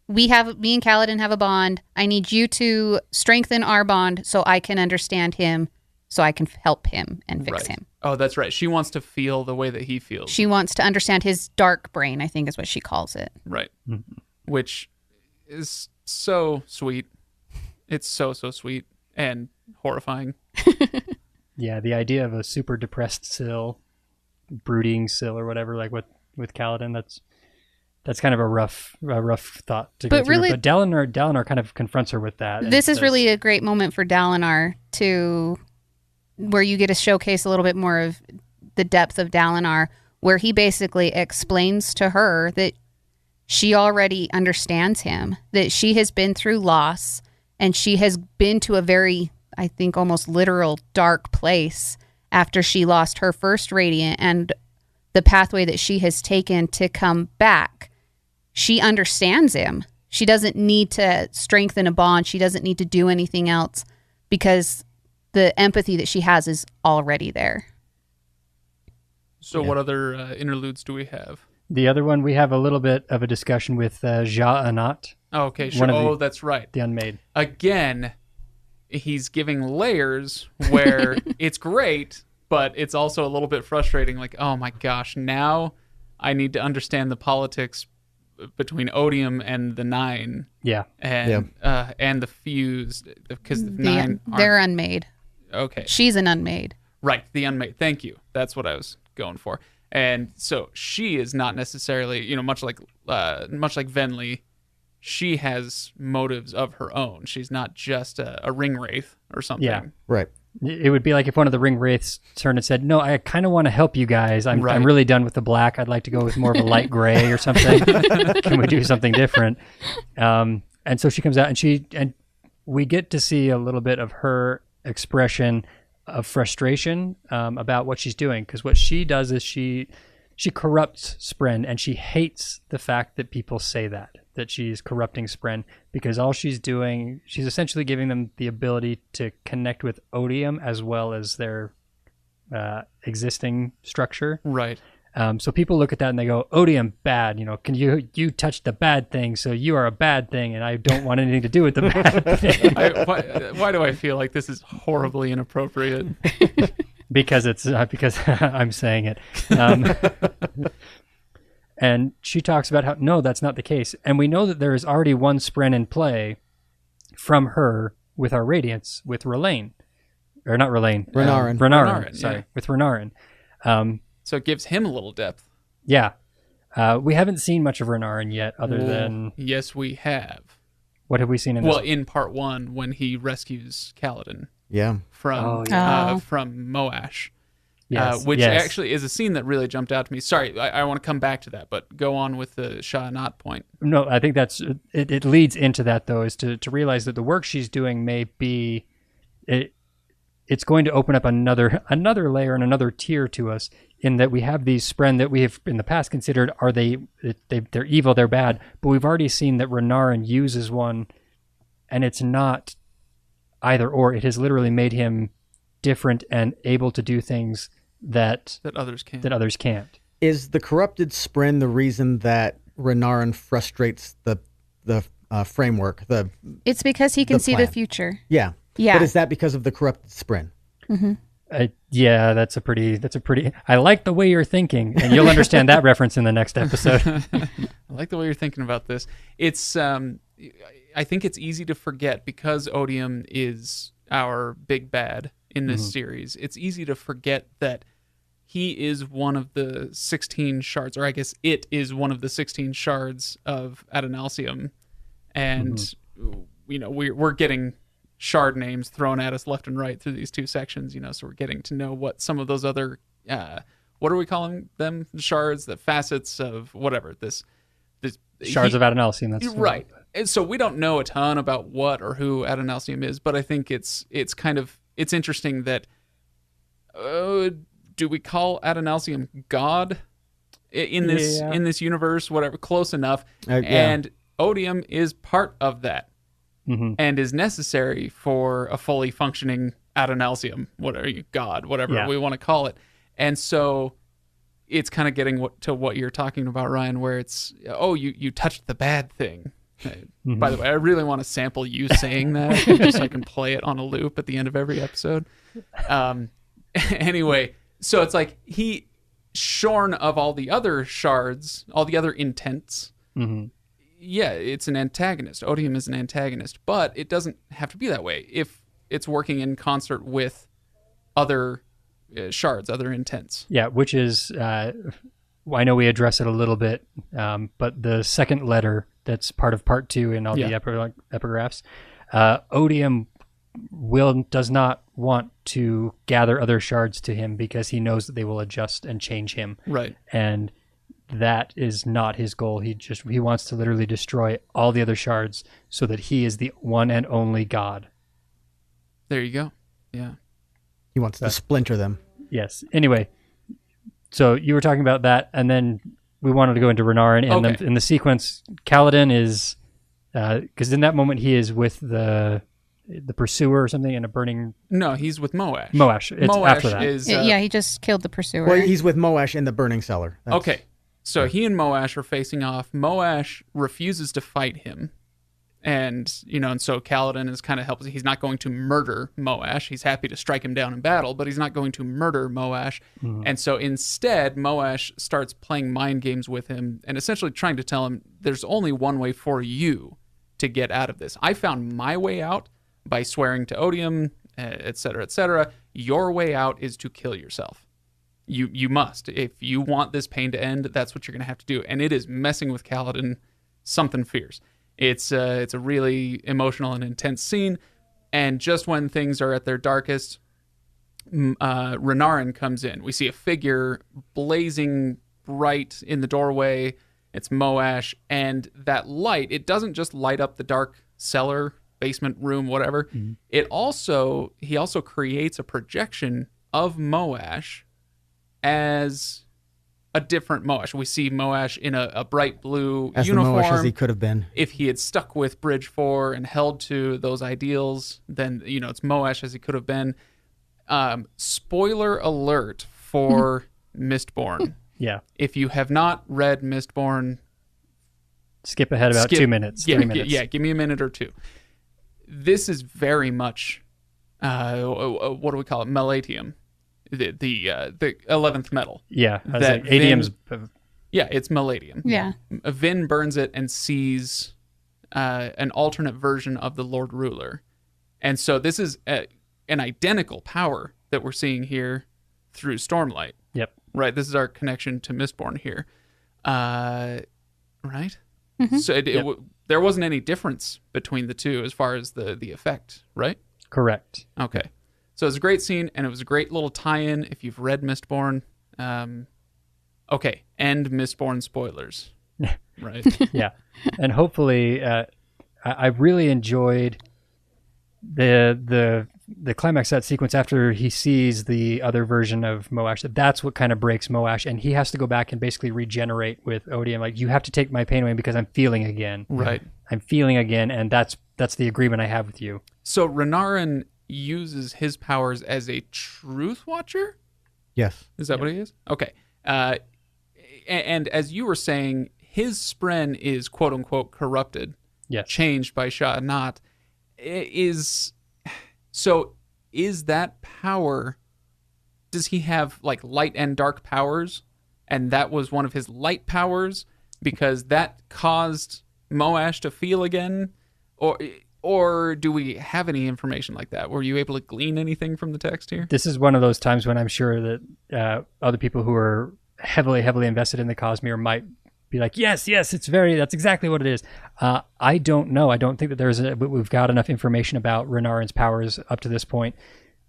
Me and Kaladin have a bond. I need you to strengthen our bond so I can understand him, so I can help him and fix him. Oh, that's right. She wants to feel the way that he feels. She wants to understand his dark brain, I think is what she calls it. Right. Which is so sweet. It's so sweet and horrifying. Yeah, the idea of a super depressed Syl, brooding Syl or whatever, like with Kaladin, that's kind of a rough thought to go through. Really, but Dalinar kind of confronts her with that. This is really a great moment for Dalinar where you get to showcase a little bit more of the depth of Dalinar, where he basically explains to her that she already understands him, that she has been through loss and she has been to a very, I think, almost literal dark place after she lost her first Radiant, and the pathway that she has taken to come back she understands him. She doesn't need to strengthen a bond. She doesn't need to do anything else because the empathy that she has is already there. So what other interludes do we have? The other one, we have a little bit of a discussion with Ja Anat. Oh, okay, sure. That's right. The Unmade. Again, he's giving layers where it's great, but it's also a little bit frustrating. Like, oh my gosh, now I need to understand the politics between Odium and the Nine. Yeah. And the Fused, because the Nine they're Unmade. Okay. She's an Unmade. Right, the Unmade. Thank you. That's what I was going for. And so she is not necessarily, much like Venli, she has motives of her own. She's not just a ring wraith or something. Yeah, right. It would be like if one of the ring wraiths turned and said, "No, I kind of want to help you guys. I'm really done with the black. I'd like to go with more of a light gray or something. Can we do something different?" And so she comes out, and we get to see a little bit of her expression of frustration about what she's doing, because what she does is she corrupts Spren, and she hates the fact that people say that she's corrupting Spren, because all she's doing, she's essentially giving them the ability to connect with Odium as well as their existing structure. Right. So people look at that and they go, Odium, bad. Can you touch the bad thing, so you are a bad thing, and I don't want anything to do with the bad thing. Why do I feel like this is horribly inappropriate? Because because I'm saying it. And she talks about how, no, that's not the case. And we know that there is already one Spren in play from her with our Radiance, with Relaine. Or not Relaine. Renarin. Sorry, yeah. With Renarin. So it gives him a little depth. Yeah. We haven't seen much of Renarin yet, other than... Yes, we have. What have we seen in this? Well, in part 1, when he rescues Kaladin. Yeah. From Moash. Yes. Which actually is a scene that really jumped out to me. Sorry, I want to come back to that, but go on with the Ja Anat point. No, I think that's... It leads into that, though, is to realize that the work she's doing may be... It's going to open up another layer and another tier to us, in that we have these Spren that we have in the past considered they're evil, they're bad, but we've already seen that Renarin uses one, and it's not either or. It has literally made him different and able to do things that others can't. Is the corrupted Spren the reason that Renarin frustrates the framework? It's because he can see plan. The future. Yeah. Yeah. But is that because of the corrupted Spren? Mm-hmm. Yeah, that's a pretty. I like the way you're thinking, and you'll understand that reference in the next episode. I like the way you're thinking about this. It's, I think it's easy to forget, because Odium is our big bad in this series. It's easy to forget that he is one of the 16 shards, or I guess it is one of the 16 shards of Adonalsium, and we're getting shard names thrown at us left and right through these two sections, so we're getting to know what some of those other what are we calling them, shards, the facets of whatever this shards of Adonalsium, that's right. And so we don't know a ton about what or who Adonalsium is, but I think it's interesting that do we call Adonalsium God in this universe, whatever, close enough. And Odium is part of that. And is necessary for a fully functioning Adonalsium, whatever we want to call it. And so it's kind of getting to what you're talking about, Ryan, where it's, you touched the bad thing. By the way, I really want to sample you saying that just so I can play it on a loop at the end of every episode. Anyway, so it's like he, shorn of all the other shards, all the other intents, yeah, it's an antagonist. Odium is an antagonist, but it doesn't have to be that way if it's working in concert with other shards, other intents. Yeah, which is, I know we address it a little bit, but the second letter that's part of part 2 in all the epigraphs, Odium does not want to gather other shards to him because he knows that they will adjust and change him. Right. And that is not his goal. He wants to literally destroy all the other shards so that he is the one and only God. There you go. Yeah. He wants to splinter them. Yes. Anyway, so you were talking about that, and then we wanted to go into Renarin, and in the sequence, Kaladin is because in that moment he is with the pursuer or something in a burning. No, he's with Moash. It's after that. Is he just killed the pursuer. Well, he's with Moash in the burning cellar. Okay, so he and Moash are facing off. Moash refuses to fight him. And so Kaladin is kind of helpless. He's not going to murder Moash. He's happy to strike him down in battle, but he's not going to murder Moash. Mm-hmm. And so instead, Moash starts playing mind games with him and essentially trying to tell him there's only one way for you to get out of this. I found my way out by swearing to Odium, et cetera, et cetera. Your way out is to kill yourself. You must. If you want this pain to end, that's what you're going to have to do. And it is messing with Kaladin something fierce. It's a really emotional and intense scene, and just when things are at their darkest, Renarin comes in. We see a figure blazing bright in the doorway. It's Moash, and that light, it doesn't just light up the dark cellar, basement room, whatever. Mm-hmm. He also creates a projection of Moash as a different Moash. We see Moash in a bright blue as uniform. As the Moash as he could have been. If he had stuck with Bridge 4 and held to those ideals, then, it's Moash as he could have been. Spoiler alert for Mistborn. Yeah. If you have not read Mistborn, skip ahead about 2 minutes, 3 minutes. Give me a minute or two. This is very much, what do we call it? Melatium. The 11th metal. Yeah, that Adium's. It's Meladium. Yeah. Vin burns it and sees an alternate version of the Lord Ruler, and so this is an identical power that we're seeing here through Stormlight. Yep. Right. This is our connection to Mistborn here. Right. Mm-hmm. So there wasn't any difference between the two as far as the effect, right? Correct. Okay. So it was a great scene, and it was a great little tie-in if you've read Mistborn. Okay, end Mistborn spoilers. Right? Yeah. And hopefully, I really enjoyed the climax of that sequence after he sees the other version of Moash. That's what kind of breaks Moash, and he has to go back and basically regenerate with Odium. Like, you have to take my pain away because I'm feeling again. Right. I'm feeling again, and that's the agreement I have with you. So Renarin uses his powers as a truth watcher? Yes. Is that what he is? Okay. And as you were saying, his spren is quote unquote corrupted. Yes. Changed by Shah-Not. Is that power, does he have like light and dark powers? And that was one of his light powers because that caused Moash to feel again? Or do we have any information like that? Were you able to glean anything from the text here? This is one of those times when I'm sure that other people who are heavily, heavily invested in the Cosmere might be like, yes, that's exactly what it is. I don't know. I don't think that we've got enough information about Renarin's powers up to this point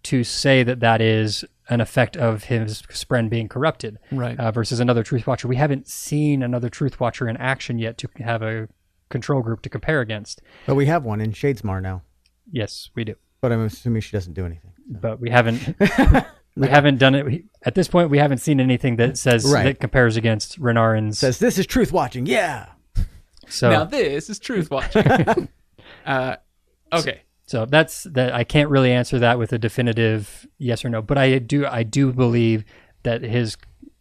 to say that is an effect of his spren being corrupted. Right. Versus another Truth Watcher. We haven't seen another Truth Watcher in action yet to have a control group to compare against. But we have one in Shadesmar now. Yes, we do. But I'm assuming she doesn't do anything. So. But we haven't we haven't done it at this point. We haven't seen anything that says that compares against Renarin's. Says this is truth watching. Yeah. So now this is truth watching. Okay. So that's that. I can't really answer that with a definitive yes or no. But I do believe that his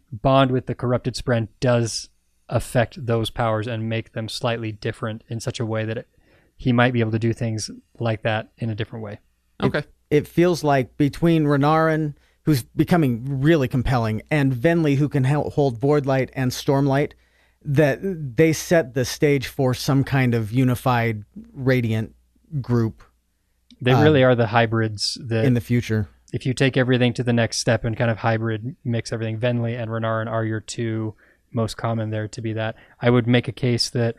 bond with the corrupted spren does affect those powers and make them slightly different in such a way that he might be able to do things like that in a different way. Okay. It feels like between Renarin, who's becoming really compelling, and Venli, who can hold Voidlight and Stormlight, that they set the stage for some kind of unified Radiant group. They really are the hybrids that in the future. If you take everything to the next step and kind of hybrid mix everything, Venli and Renarin are your two most common there to be that. I would make a case that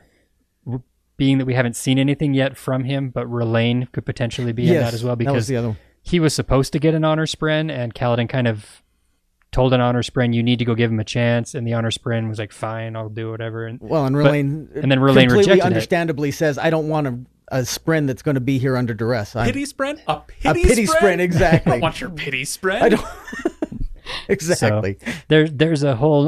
being that we haven't seen anything yet from him, but Relaine could potentially be in that as well, because that was the other one. He was supposed to get an honor spren, and Kaladin kind of told an honor spren, you need to go give him a chance, and the honor spren was like, fine, I'll do whatever. And Relaine completely understandably says, I don't want a spren that's going to be here under duress. Pity spren? A pity spren, exactly. I don't want your pity spren. I don't. Exactly. So there's a whole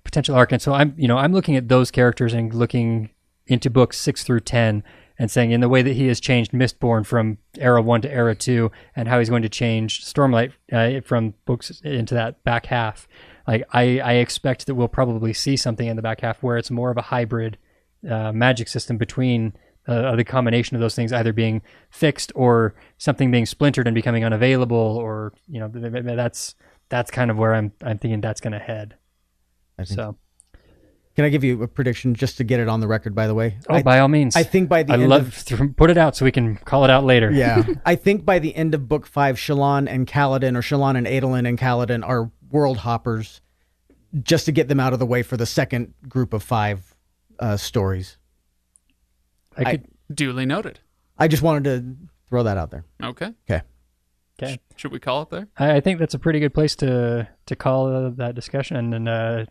potential arc, and so I'm looking at those characters and looking into books 6 through 10 and saying in the way that he has changed Mistborn from Era 1 to Era 2 and how he's going to change Stormlight from books into that back half. Like I expect that we'll probably see something in the back half where it's more of a hybrid magic system between the combination of those things either being fixed or something being splintered and becoming unavailable, or that's kind of where I'm thinking that's going to head. So. Can I give you a prediction just to get it on the record, by the way? By all means. I think by the put it out so we can call it out later. Yeah. I think by the end of book 5, Shallan and Kaladin, or Shallan and Adolin and Kaladin are world hoppers, just to get them out of the way for the second group of 5 stories. Duly noted. I just wanted to throw that out there. Okay. Okay. Should we call it there? I think that's a pretty good place to call that discussion, and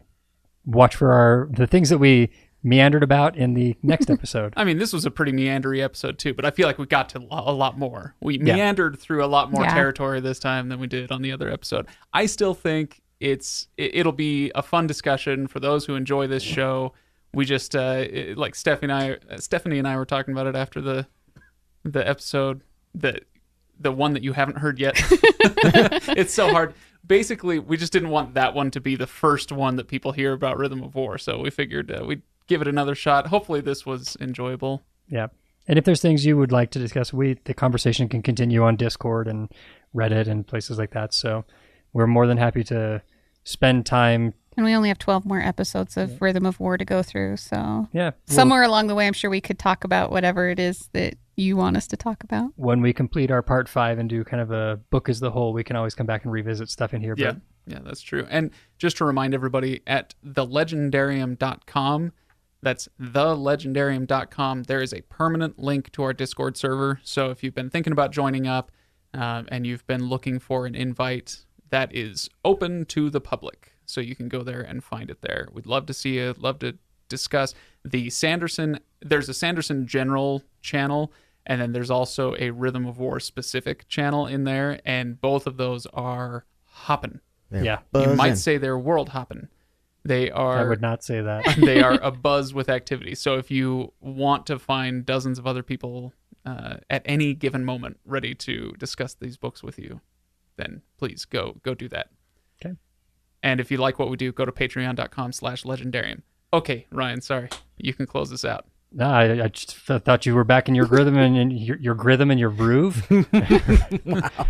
watch for the things that we meandered about in the next episode. I mean, this was a pretty meandery episode too, but I feel like we got to a lot more. We meandered through a lot more territory this time than we did on the other episode. I still think it'll be a fun discussion for those who enjoy this show. We just like Stephanie and I were talking about it after the episode, the one that you haven't heard yet. It's so hard. Basically, we just didn't want that one to be the first one that people hear about Rhythm of War, so we figured we'd give it another shot. Hopefully this was enjoyable. Yeah. And if there's things you would like to discuss, the conversation can continue on Discord and Reddit and places like that. So we're more than happy to spend time. And we only have 12 more episodes of Rhythm of War to go through. So somewhere along the way, I'm sure we could talk about whatever it is that you want us to talk about. When we complete our part 5 and do kind of a book as the whole, we can always come back and revisit stuff in here. Yeah, that's true. And just to remind everybody, at thelegendarium.com, that's thelegendarium.com, there is a permanent link to our Discord server. So if you've been thinking about joining up and you've been looking for an invite, that is open to the public. So you can go there and find it there. We'd love to see you, love to discuss the Sanderson. There's a Sanderson general channel, and then there's also a Rhythm of War specific channel in there, and both of those are hopping. Yeah. You might say they're world hopping. They are. I would not say that. They are abuzz with activity. So if you want to find dozens of other people at any given moment ready to discuss these books with you, then please go do that. Okay. And if you like what we do, go to patreon.com/legendarium. Okay, Ryan, sorry. You can close this out. No, I just thought you were back in your rhythm and your rhythm and your groove. Wow.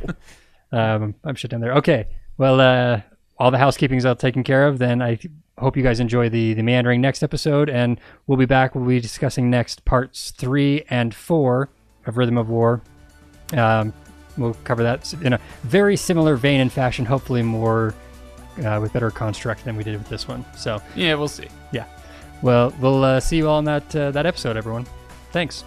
I'm shut down there. Okay. Well, all the housekeeping's all taken care of. Then I hope you guys enjoy the meandering next episode, and we'll be back. We'll be discussing next parts 3 and 4 of Rhythm of War. We'll cover that in a very similar vein and fashion, hopefully more with better construct than we did with this one. So yeah, we'll see. Yeah. Well, we'll see you all in that episode, everyone. Thanks.